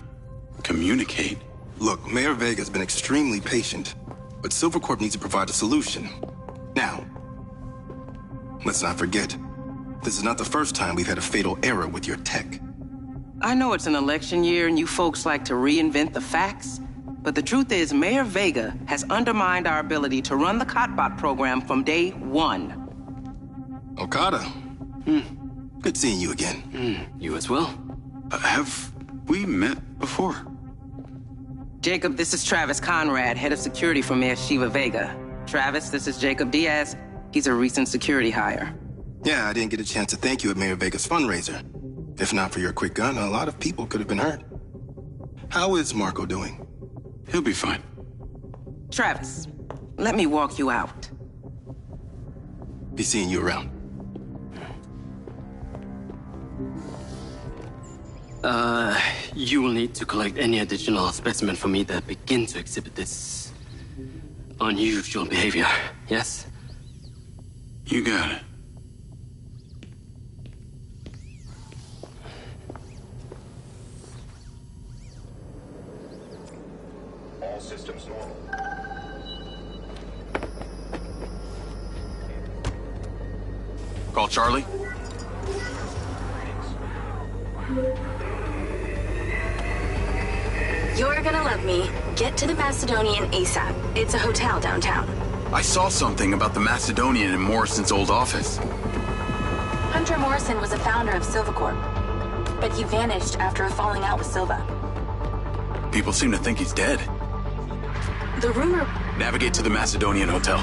S4: communicate.
S9: Look, Mayor Vega's been extremely patient, but Silvercorp needs to provide a solution. Now, let's not forget, this is not the first time we've had a fatal error with your tech.
S6: I know it's an election year and you folks like to reinvent the facts, but the truth is Mayor Vega has undermined our ability to run the Cotbot program from day one.
S9: Okada. Good seeing you again.
S7: You as well.
S4: Have we met before?
S6: Jacob, this is Travis Conrad, head of security for Mayor Shiva Vega. Travis, this is Jacob Diaz. He's a recent security hire.
S9: Yeah, I didn't get a chance to thank you at Mayor Vega's fundraiser. If not for your quick gun, a lot of people could have been hurt. How is Marco doing?
S4: He'll be fine.
S6: Travis, let me walk you out.
S9: Be seeing you around.
S7: You will need to collect any additional specimen for me that begin to exhibit this unusual behavior, yes?
S4: You got it.
S12: All systems normal.
S4: Call Charlie.
S8: You're gonna love me. Get to the Macedonian ASAP. It's a hotel downtown.
S4: I saw something about the Macedonian in Morrison's old office.
S8: Hunter Morrison was a founder of Silvercorp, but he vanished after a falling out with Silva.
S4: People seem to think he's dead.
S8: The rumor...
S4: Navigate to the Macedonian hotel.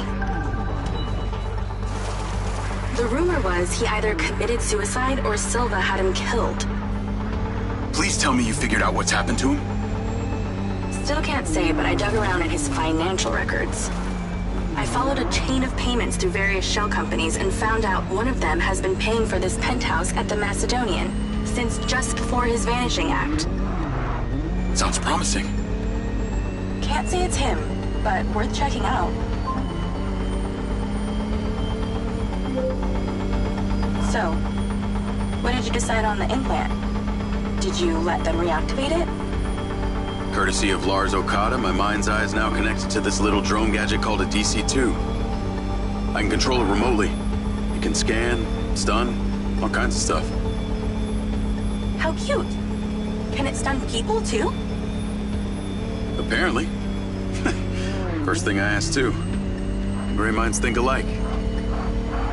S8: The rumor was he either committed suicide or Silva had him killed.
S4: Please tell me you figured out what's happened to him.
S8: Still can't say, but I dug around in his financial records. I followed a chain of payments through various shell companies and found out one of them has been paying for this penthouse at the Macedonian since just before his vanishing act.
S4: Sounds promising.
S8: Can't say it's him, but worth checking out. So, what did you decide on the implant? Did you let them reactivate it?
S4: Courtesy of Lars Okada, my Mindseye is now connected to this little drone gadget called a DC-2. I can control it remotely. It can scan, stun, all kinds of stuff.
S8: How cute. Can it stun people, too?
S4: Apparently. First thing I asked, too. Gray minds think alike.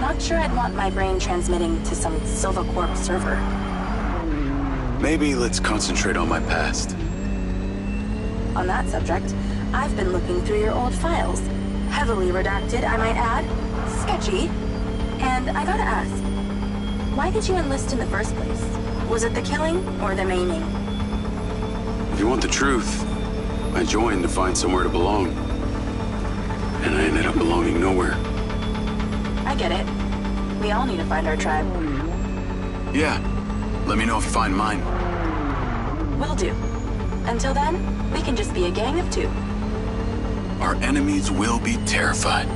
S8: Not sure I'd want my brain transmitting to some Silvercorp server.
S4: Maybe let's concentrate on my past.
S8: On that subject, I've been looking through your old files. Heavily redacted, I might add. Sketchy. And I gotta ask, why did you enlist in the first place? Was it the killing or the maiming?
S4: If you want the truth, I joined to find somewhere to belong. And I ended up belonging nowhere.
S8: I get it. We all need to find our tribe.
S4: Yeah. Let me know if you find mine.
S8: Will do. Until then, we can just be a gang of two.
S4: Our enemies will be terrified.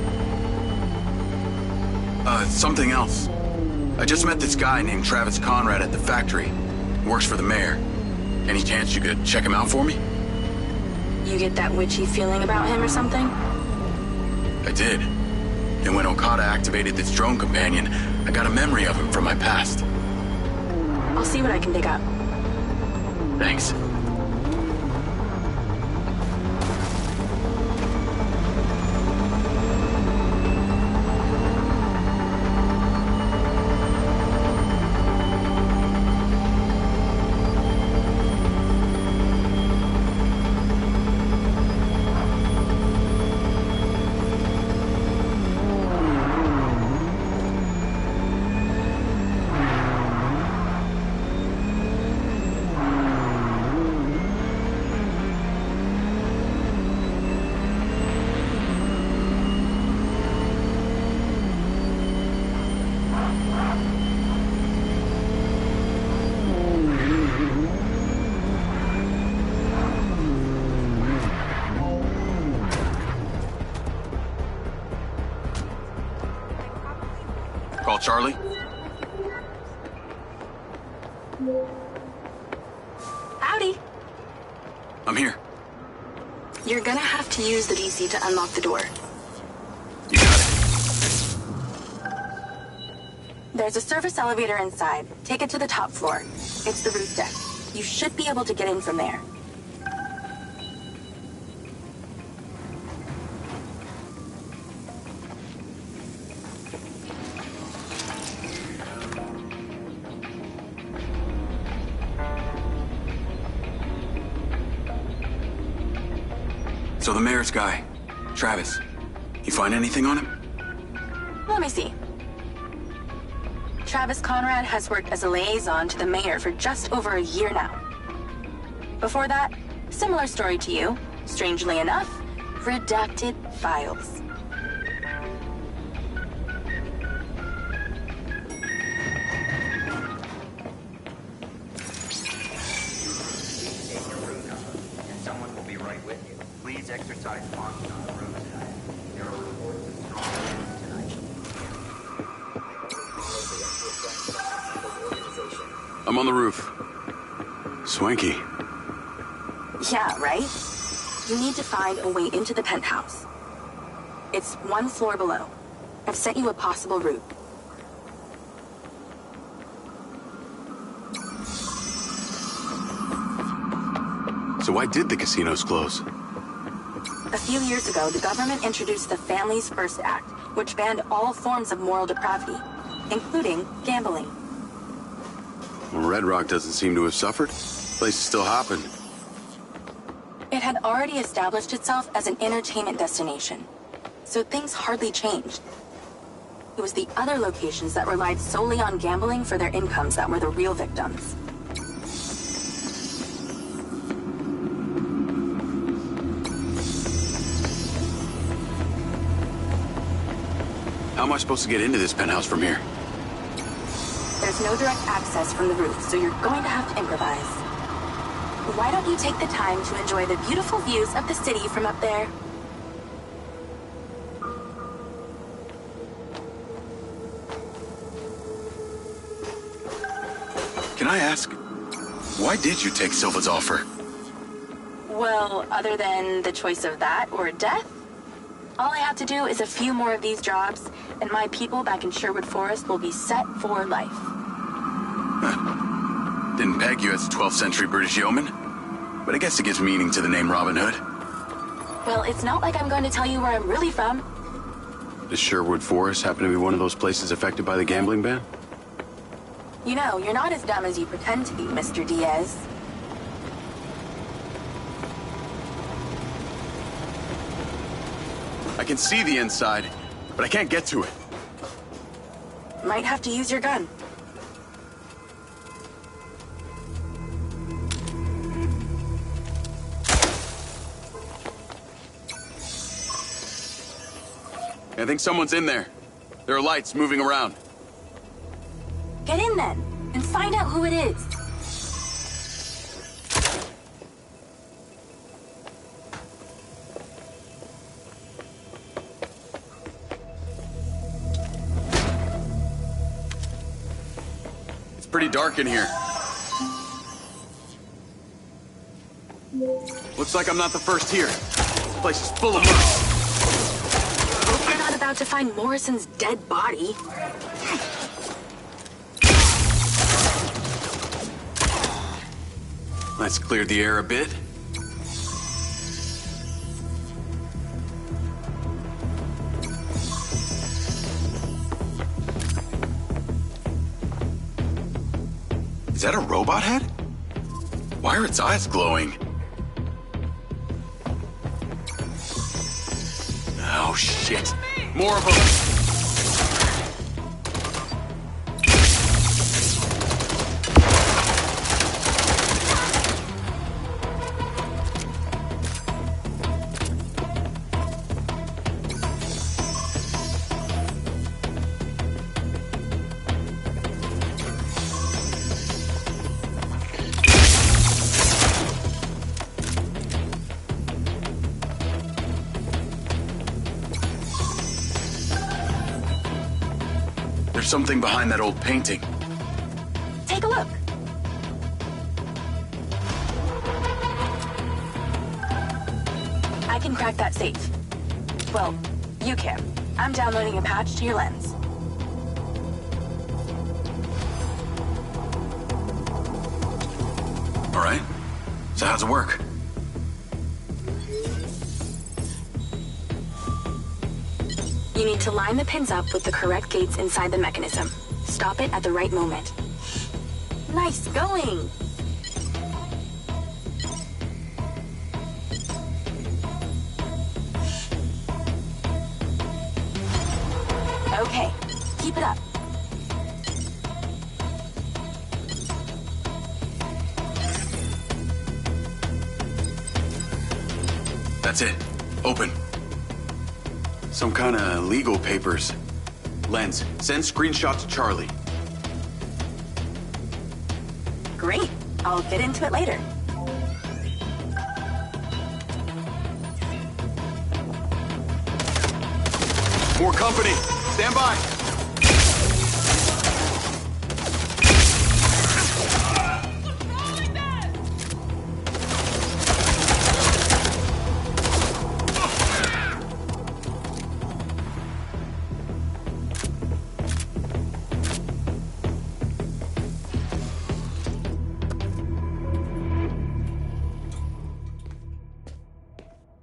S4: Something else. I just met this guy named Travis Conrad at the factory. He works for the mayor. Any chance you could check him out for me?
S8: You get that witchy feeling about him or something?
S4: I did. And when Okada activated this drone companion, I got a memory of him from my past.
S8: I'll see what I can dig up.
S4: Thanks. Call Charlie.
S8: Howdy.
S4: I'm here.
S8: You're gonna have to use the DC to unlock the door.
S4: You got it.
S8: There's a service elevator inside. Take it to the top floor. It's the roof deck. You should be able to get in from there.
S4: So the mayor's guy, Travis, you find anything on him?
S8: Let me see. Travis Conrad has worked as a liaison to the mayor for just over a year now. Before that, similar story to you. Strangely enough, redacted files.
S12: Someone will be right with you. Please exercise caution on the road tonight. There are reports of strong winds tonight.
S4: I'm on the roof. Swanky.
S8: Yeah, right? You need to find a way into the penthouse. It's one floor below. I've sent you a possible route.
S4: So why did the casinos close?
S8: A few years ago, the government introduced the Family's First Act, which banned all forms of moral depravity, including gambling.
S4: Well, Red Rock doesn't seem to have suffered. Place is still hopping.
S8: It had already established itself as an entertainment destination, so things hardly changed. It was the other locations that relied solely on gambling for their incomes that were the real victims.
S4: How am I supposed to get into this penthouse from here?
S8: There's no direct access from the roof, so you're going to have to improvise. Why don't you take the time to enjoy the beautiful views of the city from up there?
S4: Can I ask, why did you take Silva's offer?
S8: Well, other than the choice of that or death, all I have to do is a few more of these jobs, and my people back in Sherwood Forest will be set for life.
S4: Didn't peg you as a 12th century British yeoman, but I guess it gives meaning to the name Robin Hood.
S8: Well, it's not like I'm going to tell you where I'm really from.
S4: Does Sherwood Forest happen to be one of those places affected by the gambling ban?
S8: You know, you're not as dumb as you pretend to be, Mr. Diaz.
S4: I can see the inside, but I can't get to it.
S8: Might have to use your gun.
S4: I think someone's in there. There are lights moving around.
S8: Get in then, and find out who it is.
S4: It's pretty dark in here. Looks like I'm not the first here. This place is full of mercs.
S8: Hope you're not about to find Morrison's dead body.
S4: Let's clear the air a bit. Is that a robot head? Why are its eyes glowing? Oh, shit. More of them. There's something behind that old painting.
S8: Take a look. I can crack that safe. Well, you can. I'm downloading a patch to your lens.
S4: All right. So how's it work?
S8: You need to line the pins up with the correct gates inside the mechanism. Stop it at the right moment. Nice going! Okay, keep it up.
S4: That's it. Open. Some kind of legal papers. Lens, send screenshot to Charlie.
S8: Great. I'll get into it later.
S4: More company. Stand by.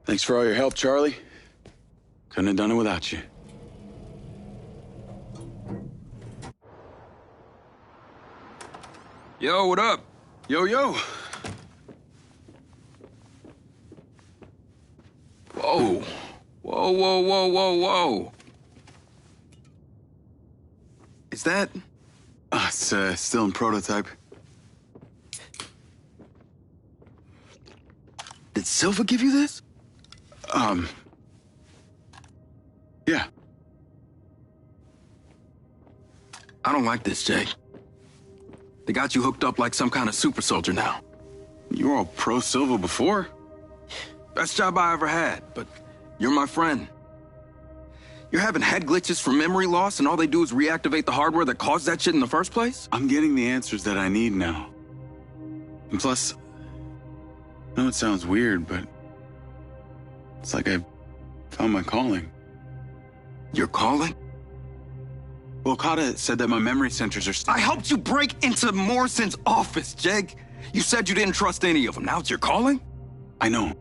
S4: Thanks for all your help, Charlie. Couldn't have done it without you.
S7: Yo, what up?
S4: Yo, yo.
S7: Whoa. Whoa, whoa, whoa, whoa, whoa. Is that...
S4: It's still in prototype.
S7: Did Silva give you this?
S4: Yeah.
S7: I don't like this, Jay. They got you hooked up like some kind of super soldier now.
S4: You were all pro-Silva before.
S7: Best job I ever had, but you're my friend. You're having head glitches from memory loss, and all they do is reactivate the hardware that caused that shit in the first place?
S4: I'm getting the answers that I need now. And plus, I know it sounds weird, but it's like I found my calling.
S7: Your calling?
S4: Well, Okada said that my memory centers are
S7: I helped you break into Morrison's office, Jeg. You said you didn't trust any of them. Now it's your calling?
S4: I know.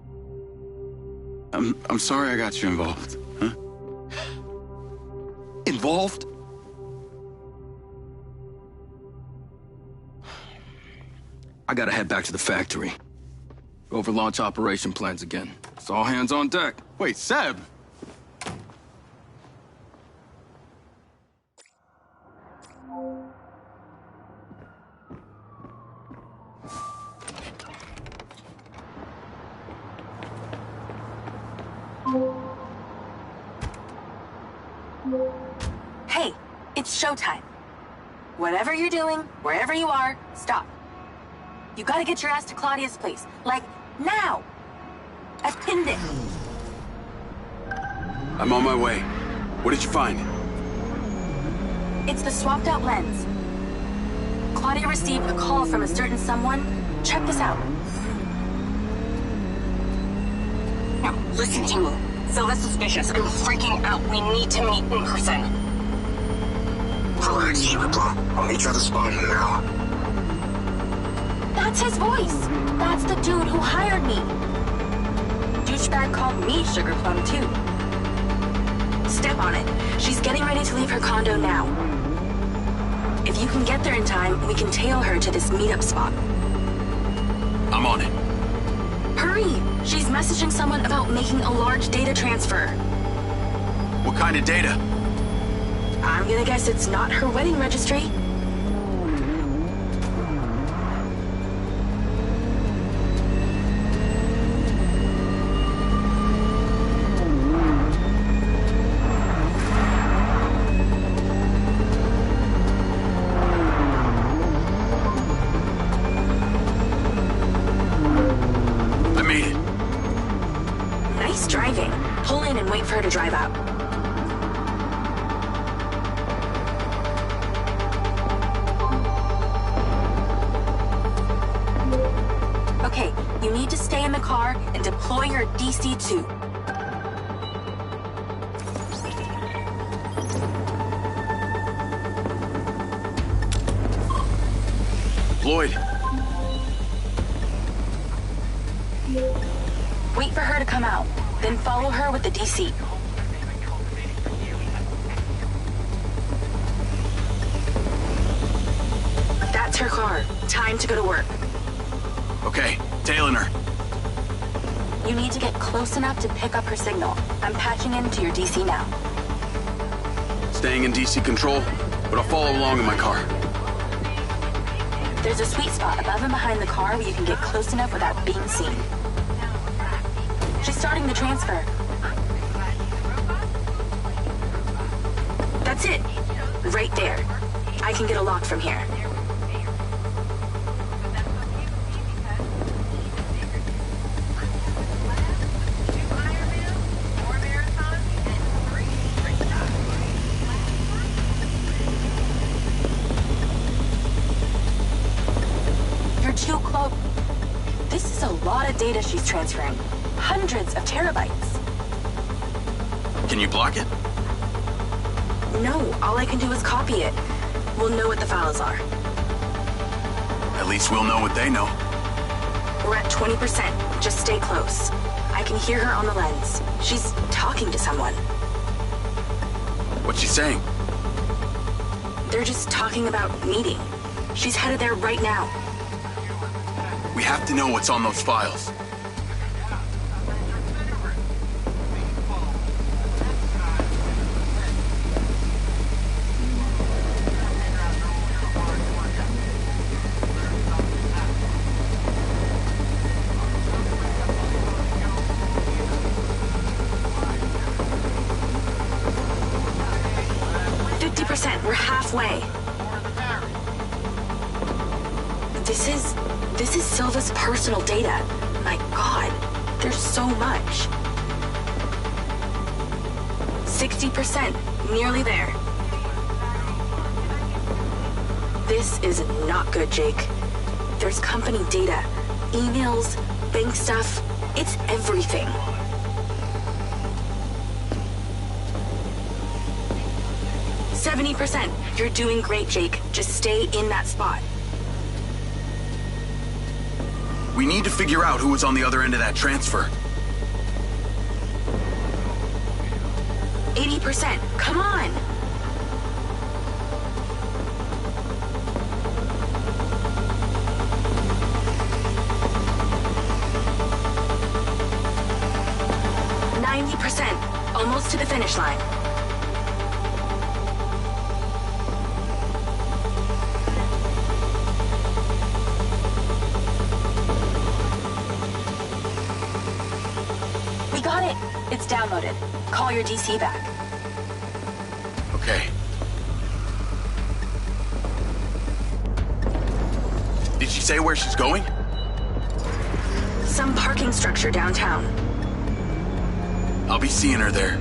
S4: I'm sorry I got you involved, huh?
S7: Involved? I gotta head back to the factory. Go over launch operation plans again. It's all hands on deck.
S4: Wait, Seb!
S8: Hey, it's showtime. Whatever you're doing, wherever you are, stop. You gotta get your ass to Claudia's place. Like, now! I've pinned it.
S4: I'm on my way. What did you find?
S8: It's the swapped out lens. Claudia received a call from a certain someone. Check this out.
S13: Now, listen to me. Silva's suspicious. I'm freaking out. We need to meet in person.
S10: Relax, Chapitre. I'll meet you at the spot now.
S8: That's his voice. That's the dude who hired me. Douchebag called me Sugar Plum, too. Step on it. She's getting ready to leave her condo now. If you can get there in time, we can tail her to this meetup spot.
S4: I'm on it.
S8: Hurry! She's messaging someone about making a large data transfer.
S4: What kind of data?
S8: I'm gonna guess it's not her wedding registry. Driving. Pull in and wait for her to drive out. car and deploy your DC-2.
S4: Lloyd.
S8: Wait for her to come out, then follow her with the DC. That's her car. Time to go to work.
S4: Okay, tailing her.
S8: You need to get close enough to pick up her signal. I'm patching into your DC now.
S4: Staying in DC control, but I'll follow along in my car.
S8: There's a sweet spot above and behind the car where you can get close enough without being seen. She's starting the transfer. That's it. Right there. I can get a lock from here. Too close. This is a lot of data she's transferring. Hundreds of terabytes.
S4: Can you block it?
S8: No, all I can do is copy it. We'll know what the files are.
S4: At least we'll know what they know.
S8: We're at 20%. Just stay close. I can hear her on the lens. She's talking to someone.
S4: What's she saying?
S8: They're just talking about meeting. She's headed there right now.
S4: We have to know what's on those files.
S8: We're halfway. This is Silva's personal data. My God, there's so much. 60%, nearly there. This is not good, Jake. There's company data, emails, bank stuff. It's everything. %. You're doing great, Jake. Just stay in that spot.
S4: We need to figure out who was on the other end of that transfer.
S8: 80%. Come on! %. Almost to the finish line. It's downloaded. Call your DC back.
S4: Okay. Did she say where she's going?
S8: Some parking structure downtown.
S4: I'll be seeing her there.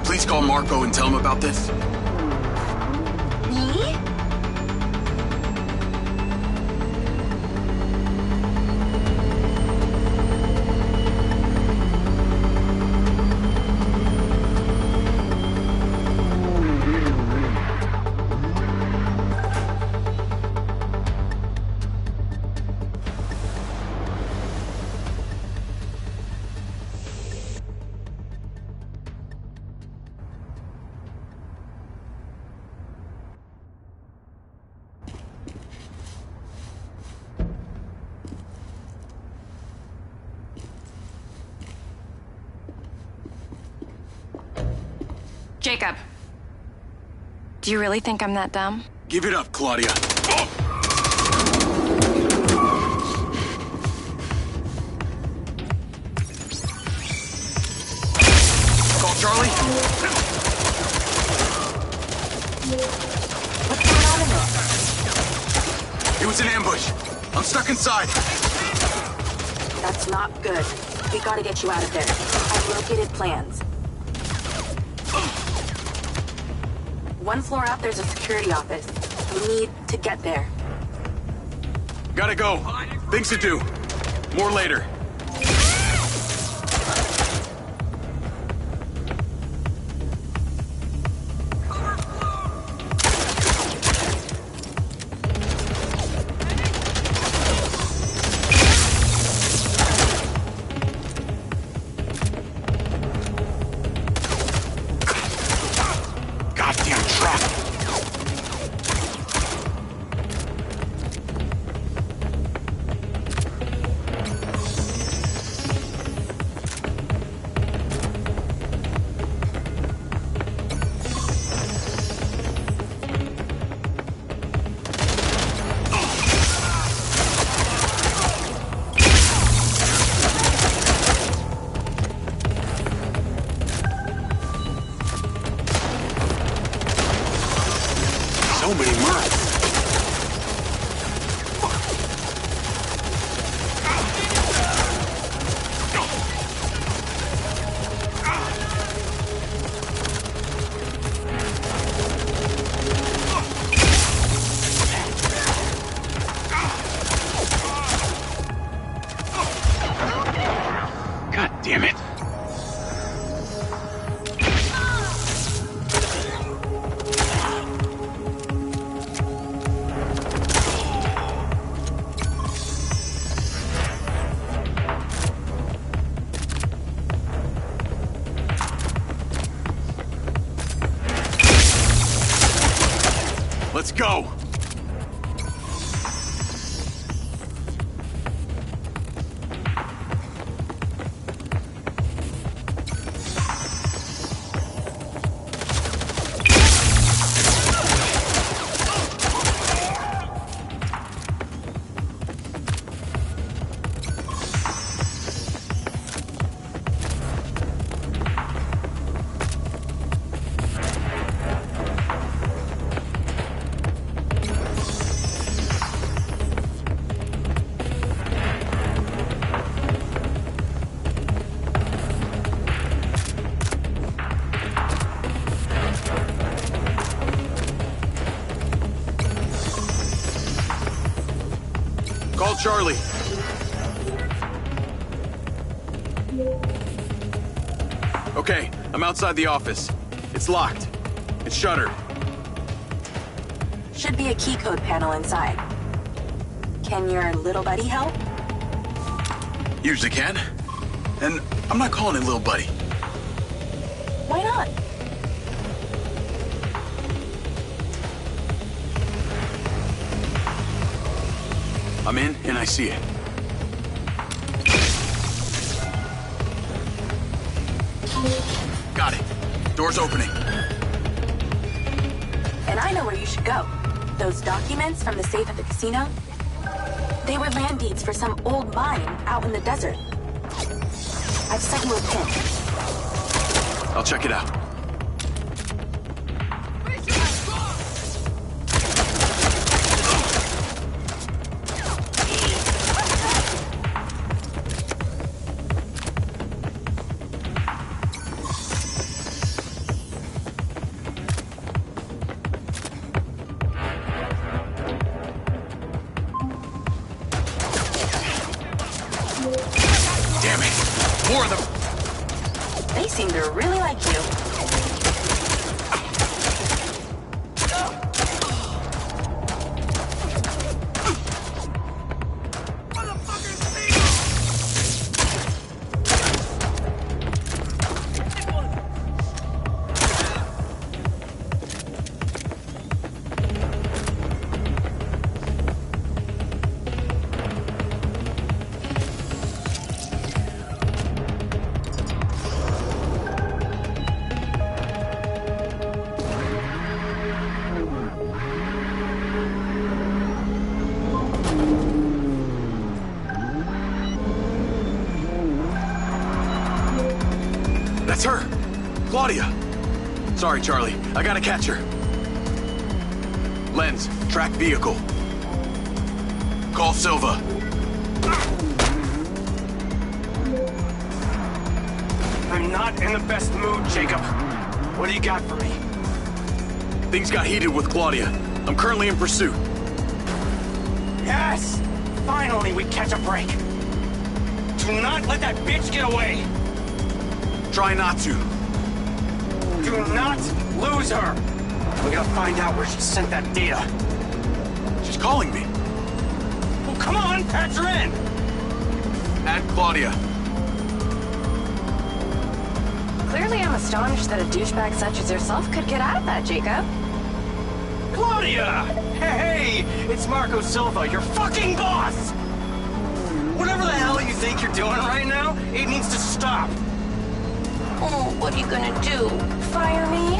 S4: Please call Marco and tell him about this.
S8: Me?
S14: Jacob. Do you really think I'm that dumb?
S4: Give it up, Claudia. Oh! Call Charlie.
S8: What's going on in there?
S4: It was an ambush. I'm stuck inside.
S8: That's not good. We gotta get you out of there. I've located plans. One floor up, there's a security office. We need to get there.
S4: Gotta go. Things to do. More later. Let's go! Call Charlie. Okay, I'm outside the office. It's locked. It's shuttered.
S8: Should be a key code panel inside. Can your little buddy help?
S4: Usually can. And I'm not calling it little buddy.
S8: Why not?
S4: I'm in, and I see it. Got it. Door's opening.
S8: And I know where you should go. Those documents from the safe at the casino? They were land deeds for some old mine out in the desert. I've sent you a pin.
S4: I'll check it out. More of them!
S8: They seem to really like you.
S4: That's her! Claudia! Sorry, Charlie. I gotta catch her. Lens, track vehicle. Call Silva.
S1: I'm not in the best mood, Jacob. What do you got for me?
S4: Things got heated with Claudia. I'm currently in pursuit.
S1: Yes! Finally, we catch a break. Do not let that bitch get away!
S4: Try not to.
S1: Do not lose her! We gotta find out where she sent that data.
S4: She's calling me.
S1: Well, come on, patch her in!
S4: Add Claudia.
S14: Clearly I'm astonished that a douchebag such as yourself could get out of that, Jacob.
S1: Claudia! Hey, it's Marco Silva, your fucking boss! Whatever the hell you think you're doing right now, it needs to stop.
S14: Oh, what are you gonna do? Fire me?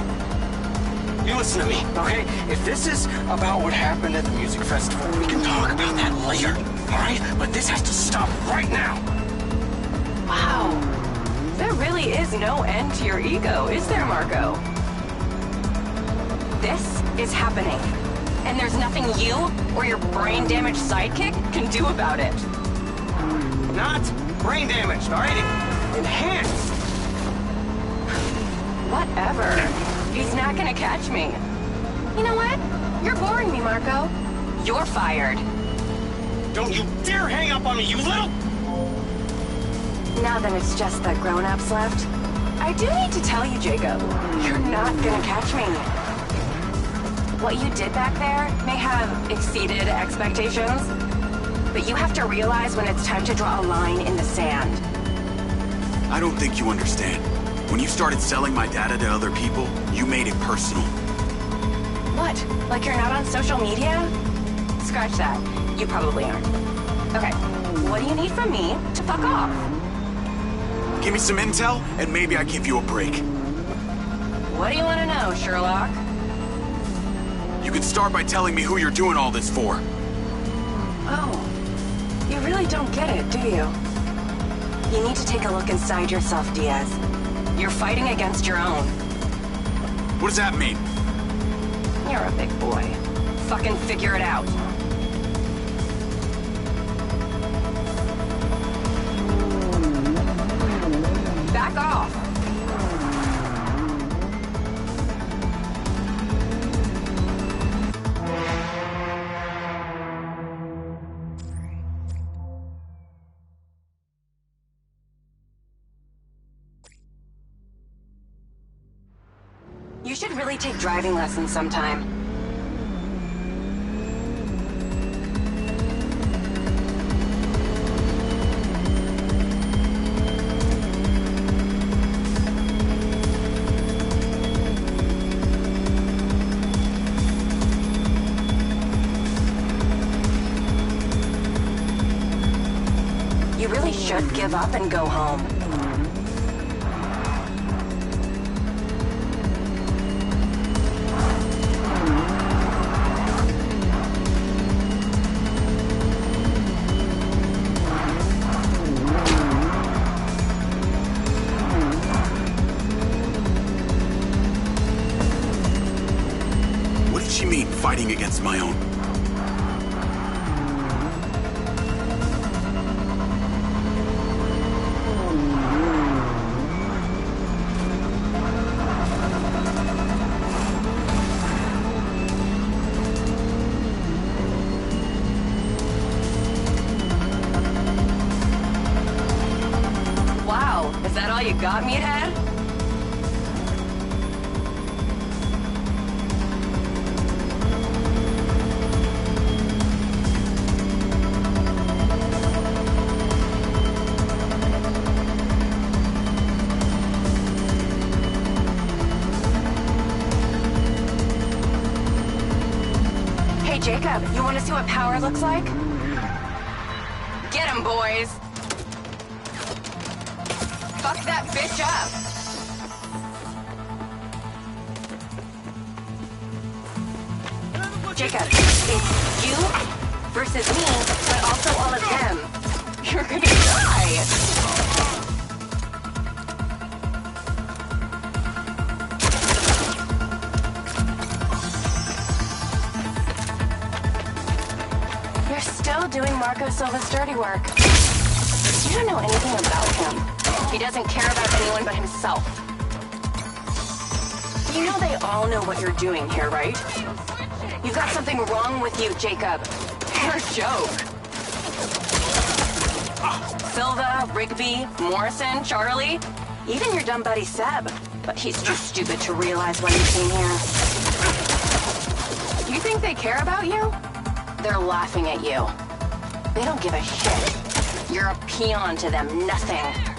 S1: You listen to me, okay? If this is about what happened at the music festival, we can talk about that later, alright? But this has to stop right now.
S14: Wow. There really is no end to your ego, is there, Marco? This is happening. And there's nothing you or your brain-damaged sidekick can do about it.
S1: Not brain damaged, alright? Enhanced.
S14: Whatever. He's not gonna catch me. You know what? You're boring me, Marco. You're fired.
S1: Don't you dare hang up on me, you little...
S14: Now that it's just the grown-ups left, I do need to tell you, Jacob, you're not gonna catch me. What you did back there may have exceeded expectations, but you have to realize when it's time to draw a line in the sand.
S4: I don't think you understand. When you started selling my data to other people, you made it personal.
S14: What? Like you're not on social media? Scratch that. You probably aren't. Okay, what do you need from me to fuck off?
S4: Give me some intel, and maybe I give you a break.
S14: What do you want to know, Sherlock?
S4: You can start by telling me who you're doing all this for.
S14: Oh, you really don't get it, do you? You need to take a look inside yourself, Diaz. You're fighting against your own.
S4: What does that mean?
S14: You're a big boy. Fucking figure it out. Back off! You should really take driving lessons sometime. You really should give up and go home.
S4: What did she mean, fighting against my own?
S14: Is that all you got, meathead? Hey, Jacob, you want to see what power looks like? Get him, boys! Fuck that bitch up! Jacob, it's you versus me, but also all of them. You're gonna die! You're still doing Marco Silva's dirty work. You don't know anything about him. He doesn't care about anyone but himself. You know they all know what you're doing here, right? You've got something wrong with you, Jacob. You're a joke. Silva, Rigby, Morrison, Charlie, even your dumb buddy Seb. But he's too stupid to realize why you came here. You think they care about you? They're laughing at you. They don't give a shit. You're a peon to them, nothing.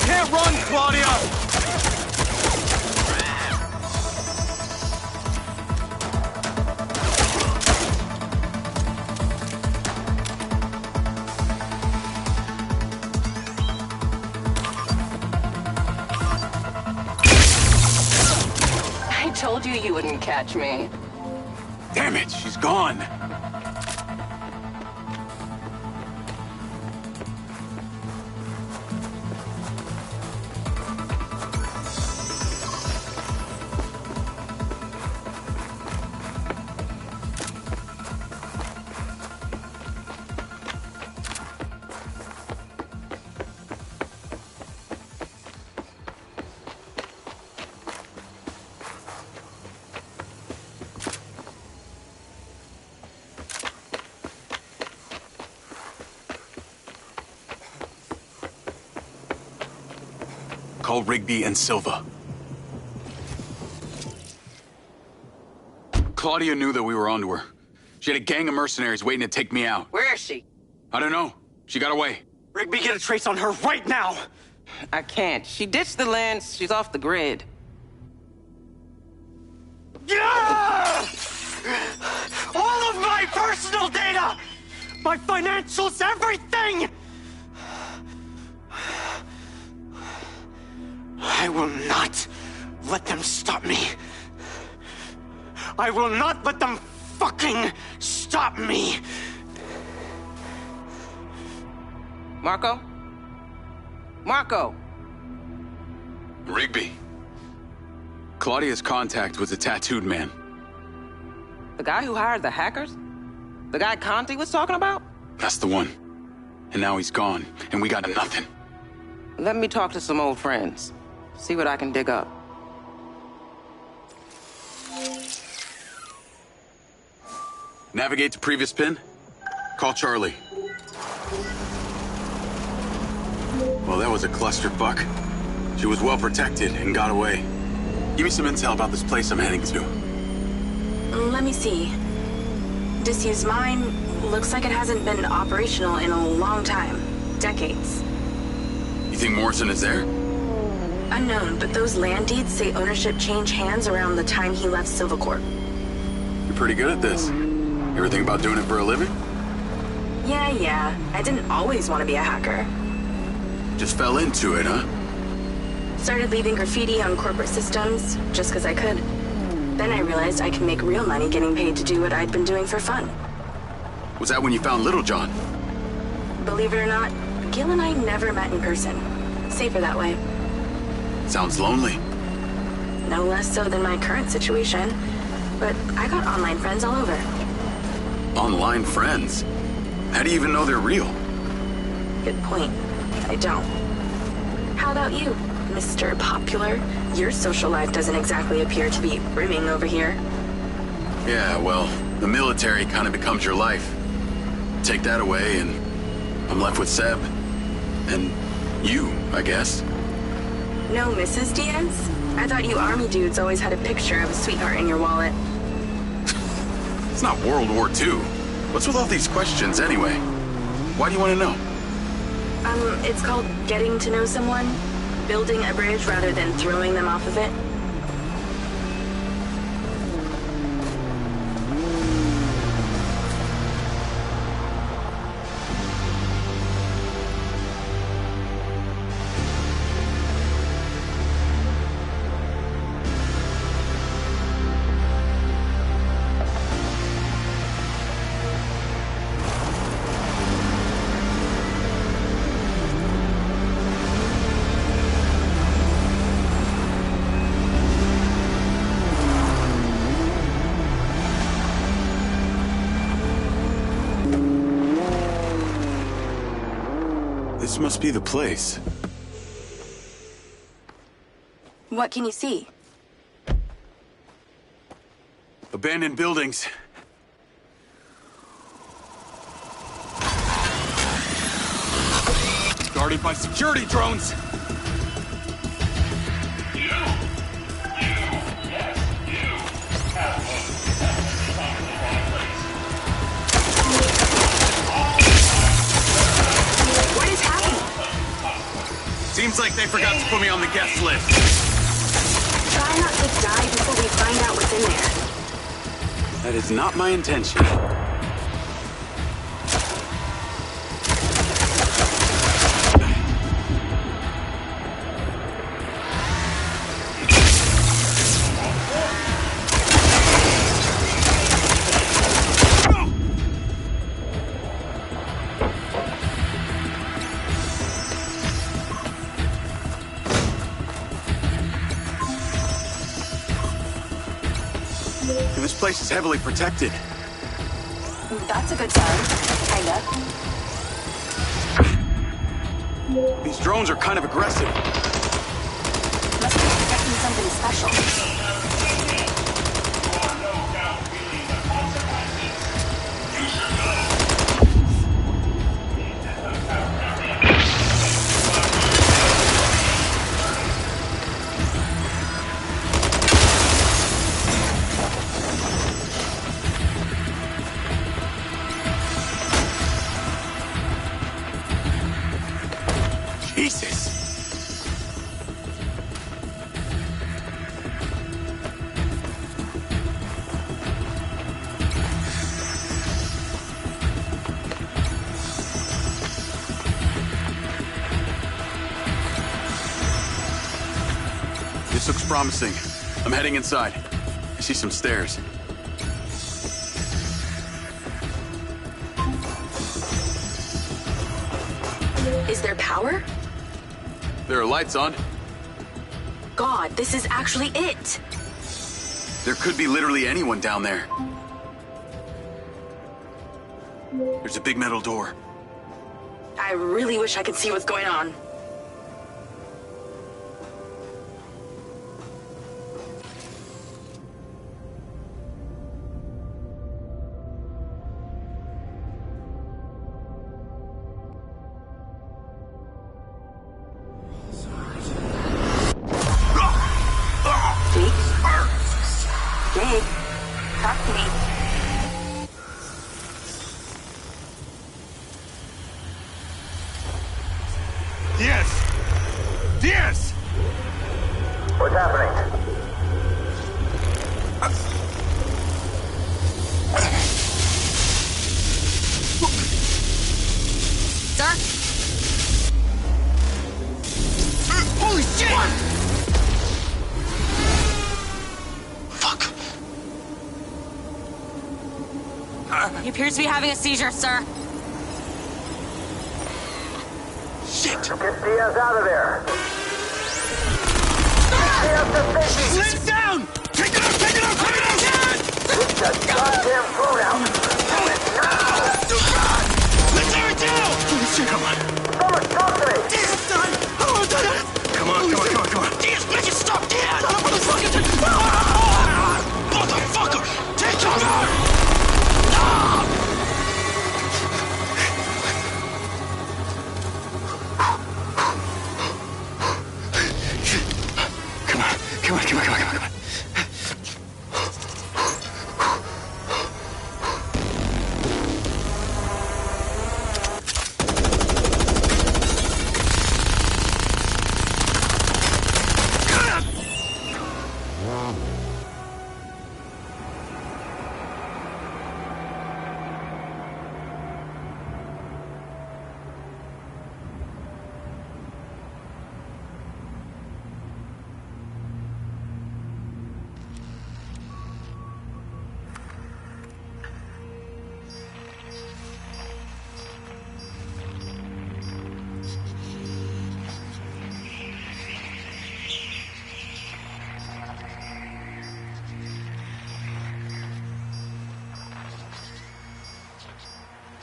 S10: Can't run, Claudia!
S14: I told you you wouldn't catch me.
S4: Damn it, she's gone. Call Rigby and Silva. Claudia knew that we were onto her. She had a gang of mercenaries waiting to take me out.
S6: Where is she?
S4: I don't know. She got away.
S1: Rigby, get a trace on her right now!
S6: I can't. She ditched the lens. She's off the grid.
S1: Yeah! All of my personal data! My financials, everything! I will not let them stop me. I will not let them fucking stop me.
S6: Marco? Marco!
S4: Rigby. Claudia's contact was a tattooed man.
S6: The guy who hired the hackers? The guy Conti was talking about?
S4: That's the one. And now he's gone, and we got nothing.
S6: Let me talk to some old friends. See what I can dig up.
S4: Navigate to previous pin. Call Charlie. Well, that was a clusterfuck. She was well protected and got away. Give me some intel about this place I'm heading to.
S8: Let me see. Disused mine looks like it hasn't been operational in a long time. Decades.
S4: You think Morrison is there?
S8: Unknown, but those land deeds say ownership changed hands around the time he left Silvercorp.
S4: You're pretty good at this. You ever think about doing it for a living?
S8: Yeah. I didn't always want to be a hacker.
S4: Just fell into it, huh?
S8: Started leaving graffiti on corporate systems, just because I could. Then I realized I could make real money getting paid to do what I'd been doing for fun.
S4: Was that when you found Little John?
S8: Believe it or not, Gil and I never met in person. Safer that way.
S4: Sounds lonely.
S8: No less so than my current situation. But I got online friends all over.
S4: Online friends? How do you even know they're real?
S8: Good point. I don't. How about you, Mr. Popular? Your social life doesn't exactly appear to be brimming over here.
S4: Yeah, well, the military kind of becomes your life. Take that away and I'm left with Seb. And you, I guess.
S8: No Mrs. Diaz? I thought you army dudes always had a picture of a sweetheart in your wallet.
S4: It's not World War II. What's with all these questions anyway? Why do you want to know?
S8: It's called getting to know someone. Building a bridge rather than throwing them off of it.
S4: This must be the place.
S8: What can you see?
S4: Abandoned buildings. Guarded by security drones!
S14: What is happening?
S4: Seems like they forgot to put me on the guest list.
S14: Try not to die before we find out what's in there.
S4: That is not my intention. This place is heavily protected.
S8: That's a good sign. Kinda.
S4: These drones are kind of aggressive.
S8: Must be expecting something special.
S4: Jesus! This looks promising. I'm heading inside. I see some stairs.
S8: Is there power?
S4: There are lights on.
S8: God, this is actually it!
S4: There could be literally anyone down there. There's a big metal door.
S8: I really wish I could see what's going on. Jake, talk to me.
S4: Yes! Yes!
S12: What's happening?
S2: Sir?
S1: Holy shit!
S2: He appears to be having a seizure, sir.
S1: Shit!
S12: Get Diaz out of there! Diaz to safety!
S1: Sit down! Take it out! Take it out! Take it out!
S12: Get the goddamn phone out! Do it now!
S1: Let's tear it down! Holy shit, come on.
S12: Someone talk to me!
S1: Diaz, son! Oh, come on, come on, come on, come on. Diaz, make it stop! Diaz! Motherfucker! Motherfucker! Take cover! Come on, come on, come on, come on, come on.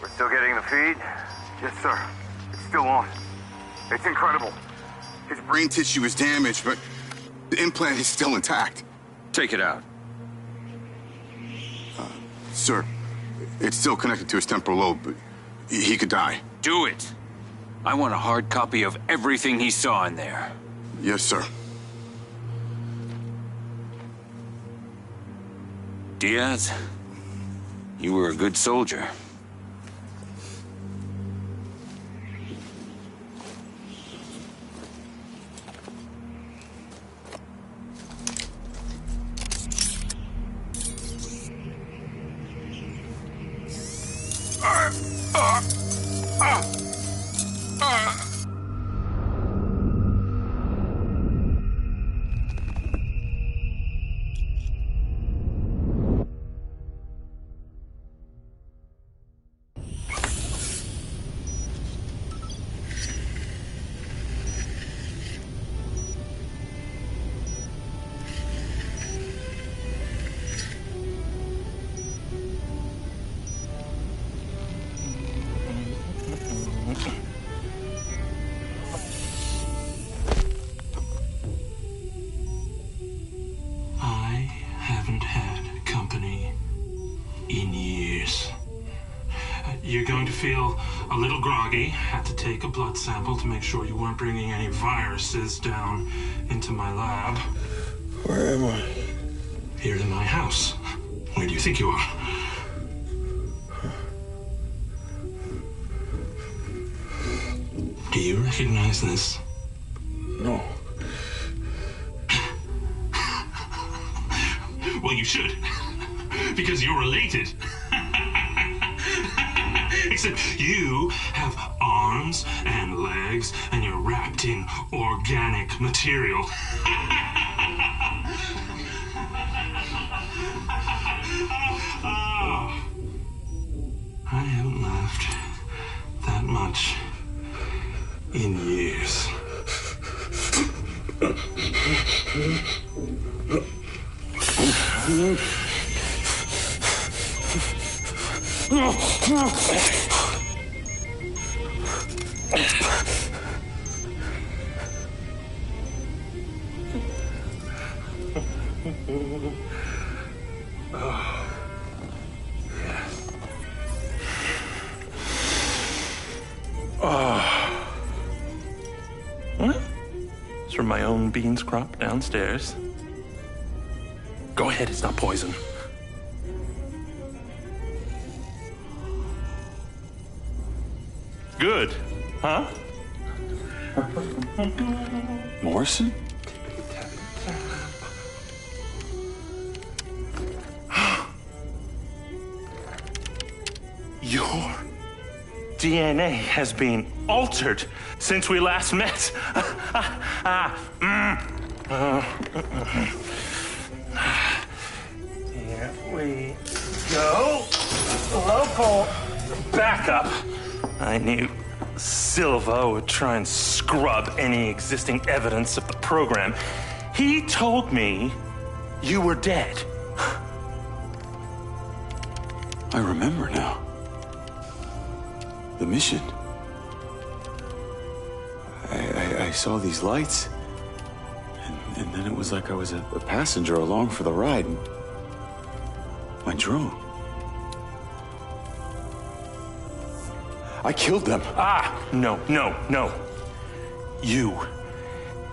S12: We're still getting the feed? Yes, sir. It's still on.
S15: It's incredible. His brain tissue is damaged, but the implant is still intact.
S5: Take it out.
S15: Sir, it's still connected to his temporal lobe, but he could die.
S5: Do it. I want a hard copy of everything he saw in there.
S15: Yes, sir.
S5: Diaz, you were a good soldier.
S16: You're going to feel a little groggy. Had to take a blood sample to make sure you weren't bringing any viruses down into my lab.
S15: Where am I?
S16: Here in my house. Where do you think you are? Do you recognize this?
S15: No.
S16: Well, you should. Because you're related. Except you have arms and legs, and you're wrapped in organic material. I haven't laughed that much in years. It's from my own beans crop downstairs. Go ahead, it's not poison. Good, huh?
S4: Morrison?
S16: Your DNA has been altered since we last met. Here we go. Local backup. I knew Silva would try and scrub any existing evidence of the program. He told me you were dead.
S4: I remember now. The mission. I saw these lights, and then it was like I was a passenger along for the ride. My drone. I killed them.
S16: No. You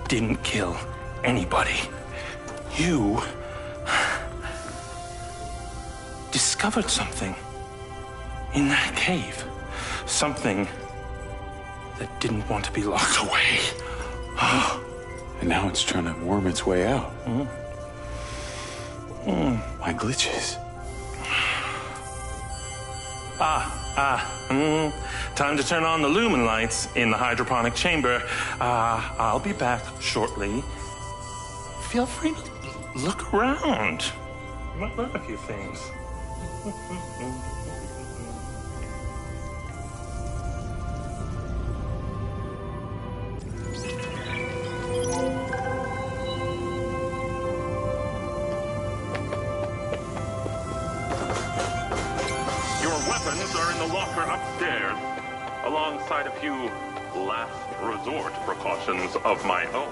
S16: didn't kill anybody. You discovered something in that cave. Something that didn't want to be locked away.
S4: And now it's trying to worm its way out. My glitches.
S16: Time to turn on the lumen lights in the hydroponic chamber. I'll be back shortly. Feel free to look around. You might learn a few things. Your weapons are in the locker upstairs, alongside a few last resort precautions of my own.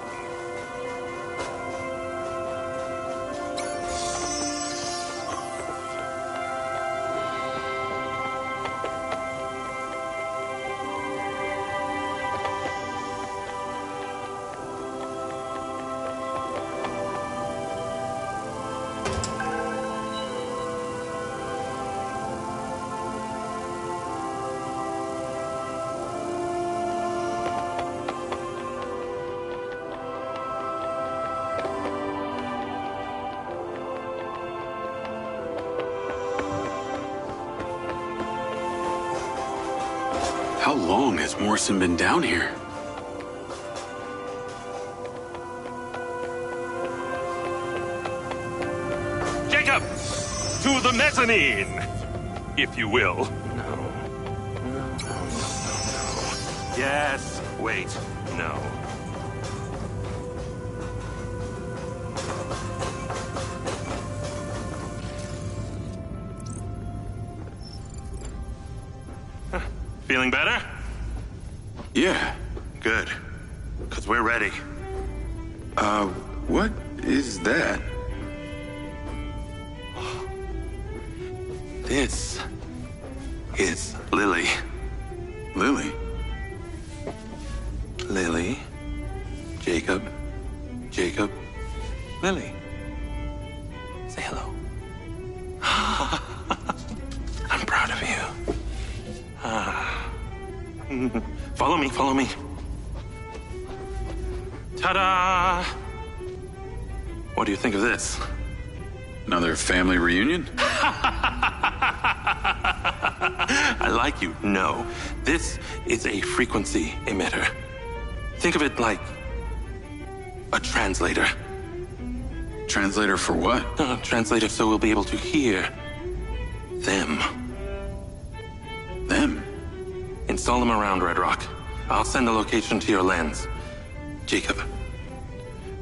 S4: How long has Morrison been down here?
S16: Jacob! To the mezzanine! If you will. No. Yes. Wait. No. Feeling better?
S4: Yeah.
S16: Good. Because we're ready.
S4: What is that?
S16: This is Lily.
S4: Lily?
S16: Lily. Jacob. Jacob. Lily. Say hello. I'm proud of you. Follow me, follow me. Ta-da! What do you think of this?
S4: Another family reunion?
S16: I like you. No. This is a frequency emitter. Think of it like a translator.
S4: Translator for what?
S16: Translator so we'll be able to hear them.
S4: Them?
S16: Install them around Red Rock. I'll send a location to your lens. Jacob,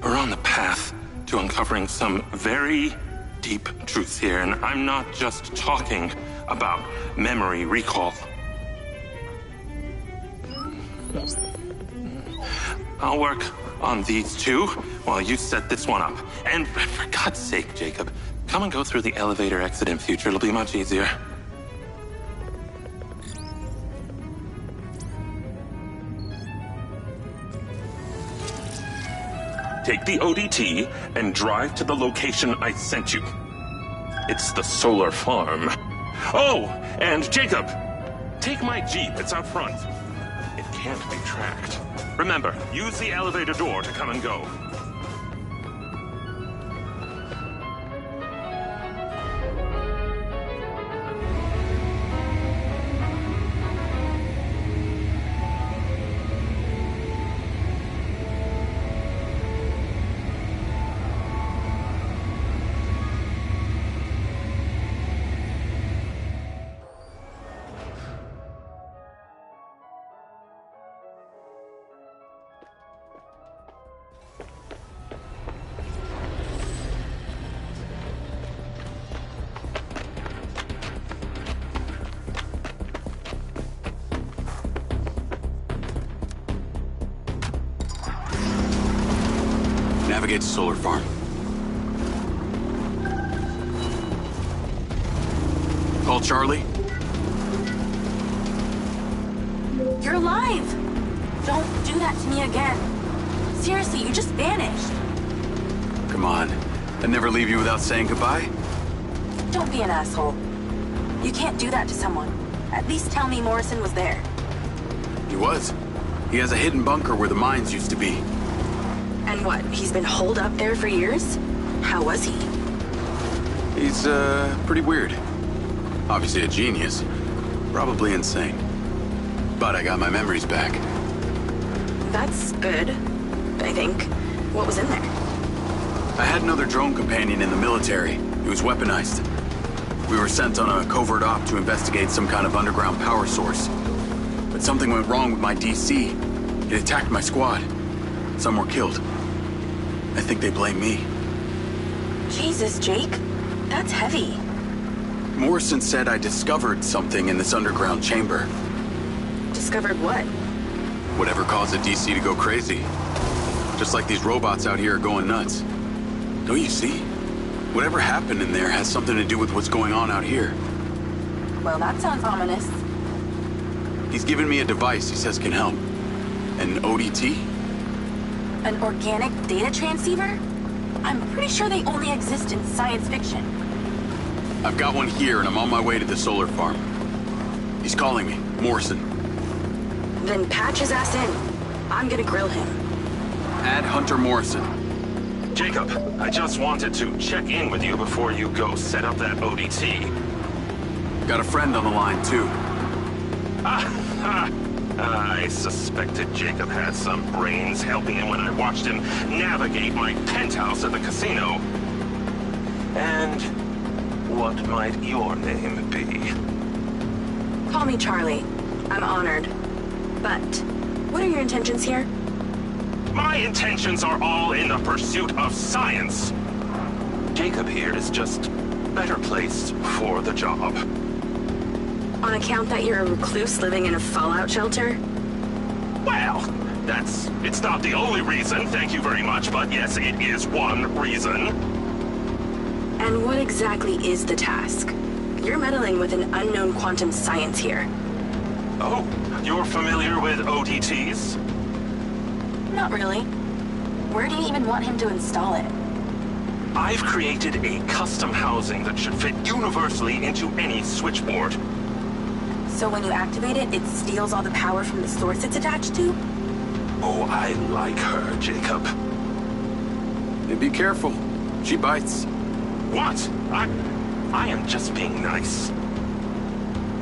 S16: we're on the path to uncovering some very deep truths here, and I'm not just talking about memory recall. I'll work on these two while you set this one up. And for God's sake, Jacob, come and go through the elevator exit in future. It'll be much easier. Take the ODT and drive to the location I sent you. It's the solar farm. Oh, and Jacob, take my Jeep. It's out front. It can't be tracked. Remember, use the elevator door to come and go.
S4: Navigate to solar farm. Call Charlie.
S8: You're alive! Don't do that to me again. Seriously, you just vanished.
S4: Come on. I'd never leave you without saying goodbye.
S8: Don't be an asshole. You can't do that to someone. At least tell me Morrison was there.
S4: He was. He has a hidden bunker where the mines used to be.
S8: And what, he's been holed up there for years? How was he?
S4: He's, pretty weird. Obviously a genius. Probably insane. But I got my memories back.
S8: That's good, I think. What was in there?
S4: I had another drone companion in the military. He was weaponized. We were sent on a covert op to investigate some kind of underground power source. But something went wrong with my DC. It attacked my squad. Some were killed. I think they blame me.
S8: Jesus, Jake. That's heavy.
S4: Morrison said I discovered something in this underground chamber.
S8: Discovered what?
S4: Whatever caused the DC to go crazy. Just like these robots out here are going nuts. Don't you see? Whatever happened in there has something to do with what's going on out here.
S8: Well, that sounds ominous.
S4: He's given me a device he says can help. An ODT?
S8: An organic data transceiver? I'm pretty sure they only exist in science fiction.
S4: I've got one here and I'm on my way to the solar farm. He's calling me, Morrison.
S8: Then patch his ass in. I'm gonna grill him.
S4: Add Hunter Morrison.
S16: Jacob, I just wanted to check in with you before you go set up that ODT.
S4: Got a friend on the line, too.
S16: I suspected Jacob had some brains helping him when I watched him navigate my penthouse at the casino. And what might your name be?
S8: Call me Charlie. I'm honored. But what are your intentions here?
S16: My intentions are all in the pursuit of science. Jacob here is just better placed for the job.
S8: On account that you're a recluse living in a fallout shelter?
S16: Well, it's not the only reason, thank you very much, but yes, it is one reason.
S8: And what exactly is the task? You're meddling with an unknown quantum science here.
S16: Oh, you're familiar with ODTs?
S8: Not really. Where do you even want him to install it?
S16: I've created a custom housing that should fit universally into any switchboard.
S8: So when you activate it, it steals all the power from the source it's attached to?
S16: Oh, I like her, Jacob.
S4: Hey, be careful. She bites.
S16: What? I am just being nice.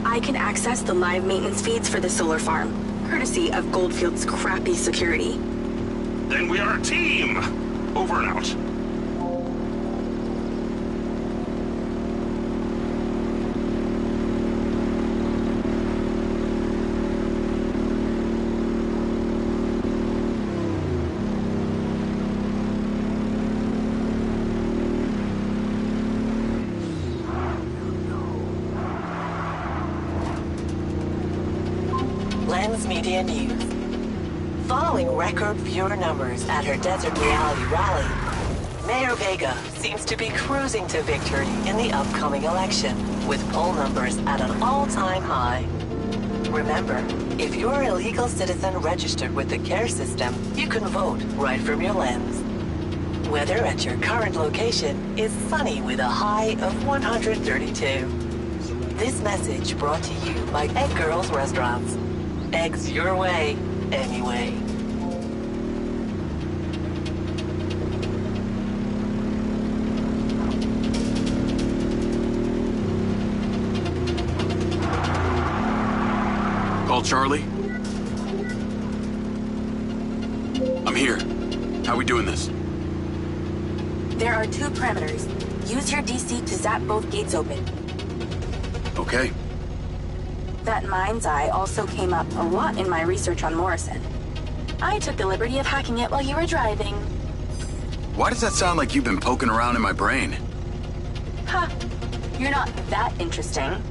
S8: I can access the live maintenance feeds for the solar farm, courtesy of Goldfield's crappy security.
S16: Then we are a team! Over and out.
S17: Lens Media News. Following record viewer numbers at her Desert Reality rally, Mayor Vega seems to be cruising to victory in the upcoming election, with poll numbers at an all-time high. Remember, if you're a legal citizen registered with the care system, you can vote right from your lens. Weather at your current location is sunny with a high of 132. This message brought to you by Egg Girls Restaurants. Eggs your way, anyway.
S4: Call Charlie? I'm here. How we doing this?
S8: There are two parameters. Use your DC to zap both gates open.
S4: Okay.
S8: That Mindseye also came up a lot in my research on Morrison. I took the liberty of hacking it while you were driving.
S4: Why does that sound like you've been poking around in my brain?
S8: Ha! You're not that interesting.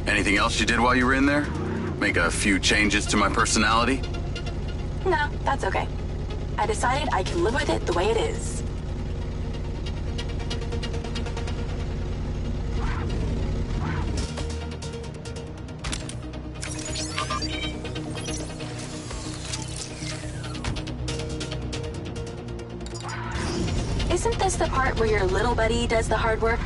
S4: Anything else you did while you were in there? Make a few changes to my personality?
S8: No, that's okay. I decided I can live with it the way it is. Isn't this the part where your little buddy does the hard work?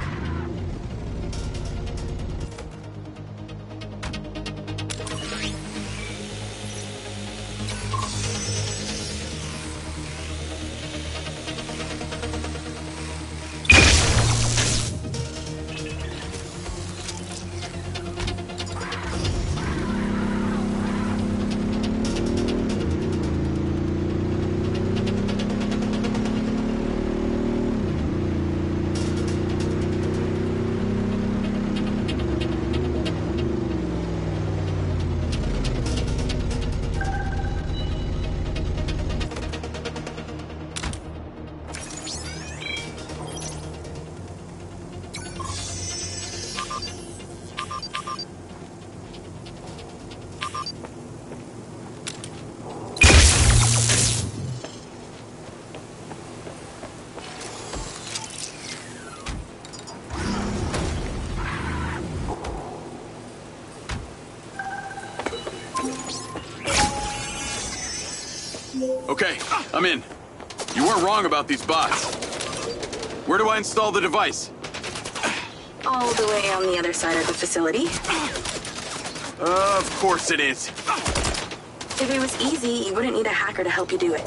S4: Okay, I'm in. You weren't wrong about these bots. Where do I install the device?
S8: All the way on the other side of the facility.
S4: Of course it is.
S8: If it was easy, you wouldn't need a hacker to help you do it.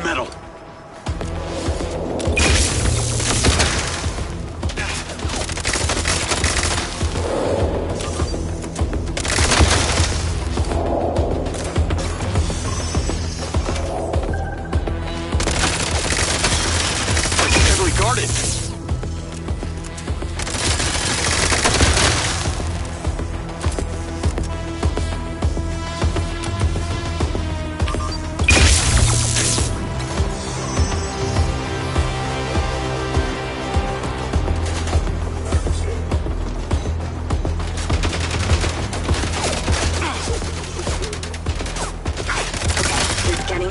S4: Metal. Heavily guarded.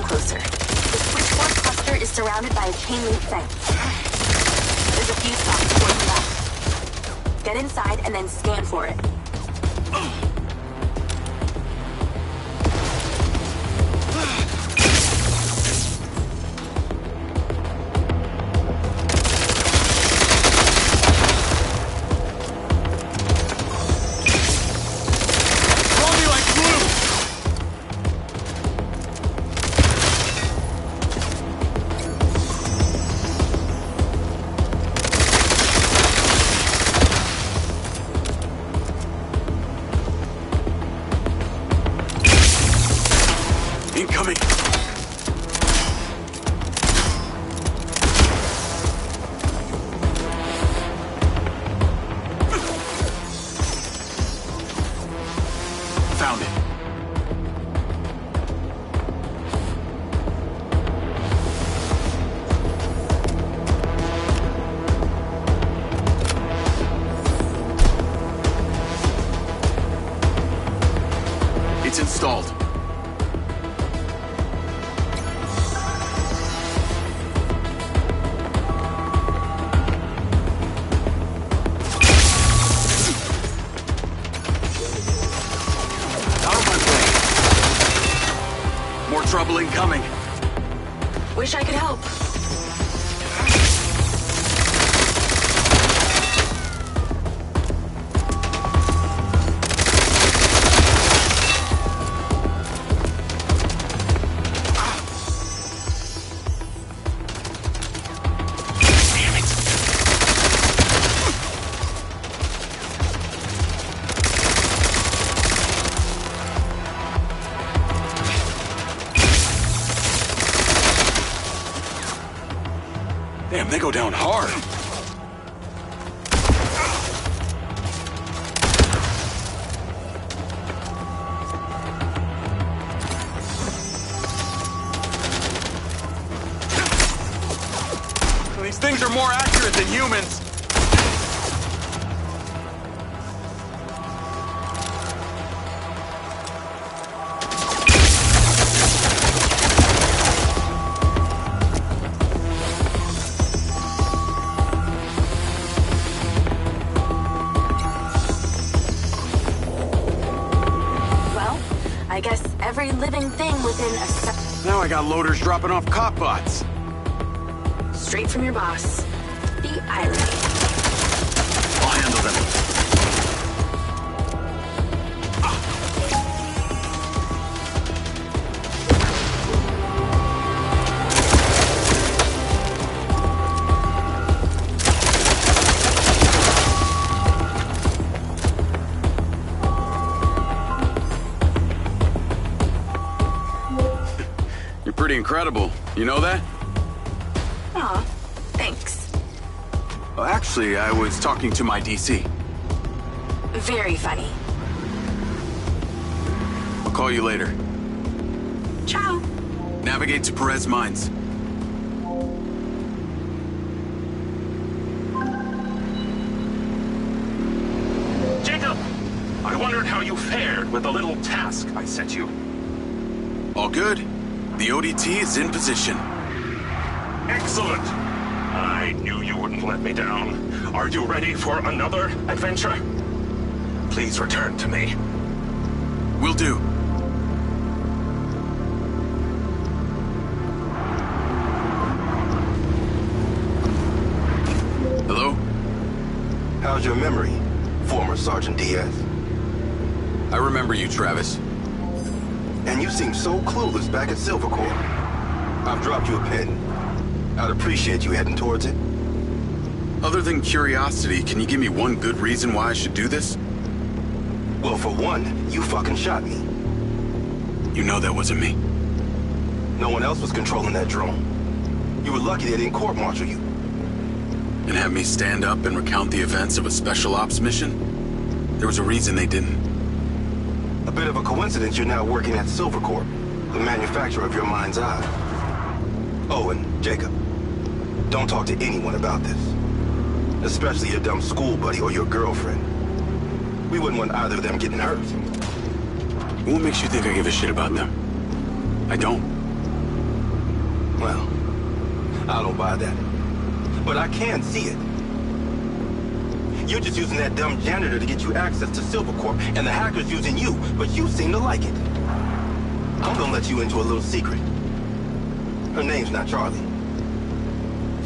S8: Closer. The switchboard cluster is surrounded by a chain link fence. There's a few spots towards the left. Get inside and then scan for it.
S4: Incoming! Found it. It's installed. Trouble incoming.
S8: Wish I could help.
S4: smarter than humans!
S8: I guess every living thing within a
S4: Now I got loaders dropping off cop bots.
S8: straight from your boss. The irony.
S4: I'll handle them. You're pretty incredible. You know that?
S8: Aw, thanks.
S4: Well, actually, I was talking to my DC.
S8: Very funny.
S4: I'll call you later.
S8: Ciao.
S4: Navigate to Perez Mines.
S16: Jacob! I wondered how you fared with the little task I set you.
S4: All good. The ODT is in position.
S16: Excellent! I knew you wouldn't let me down. Are you ready for another adventure? Please return to me.
S4: Will do. Hello?
S9: How's your memory, former Sergeant Diaz?
S4: I remember you, Travis.
S9: And you seem so clueless back at Silvercorp. I've dropped you a pin. I'd appreciate you heading towards it.
S4: Other than curiosity, can you give me one good reason why I should do this?
S9: Well, for one, you fucking shot me.
S4: You know that wasn't me.
S9: No one else was controlling that drone. You were lucky they didn't court-martial you.
S4: And have me stand up and recount the events of a special ops mission? There was a reason they didn't.
S9: A bit of a coincidence you're now working at Silvercorp, the manufacturer of your Mindseye. Oh, and Jacob, don't talk to anyone about this. Especially your dumb school buddy or your girlfriend. We wouldn't want either of them getting hurt.
S4: What makes you think I give a shit about them? I don't.
S9: Well, I don't buy that. But I can see it. You're just using that dumb janitor to get you access to Silvercorp, and the hacker's using you, but you seem to like it. I'm gonna let you into a little secret. Her name's not Charlie.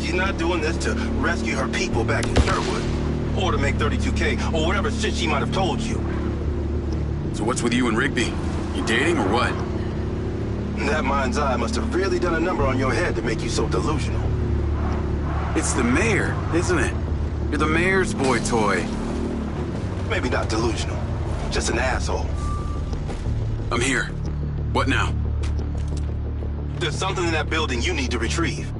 S9: She's not doing this to rescue her people back in Sherwood, or to make 32K, or whatever shit she might have told you.
S4: So what's with you and Rigby? You dating or what?
S9: That Mindseye must have really done a number on your head to make you so delusional.
S4: It's the mayor, isn't it? You're the mayor's boy toy.
S9: Maybe not delusional, just an asshole.
S4: I'm here. What now?
S9: There's something in that building you need to retrieve.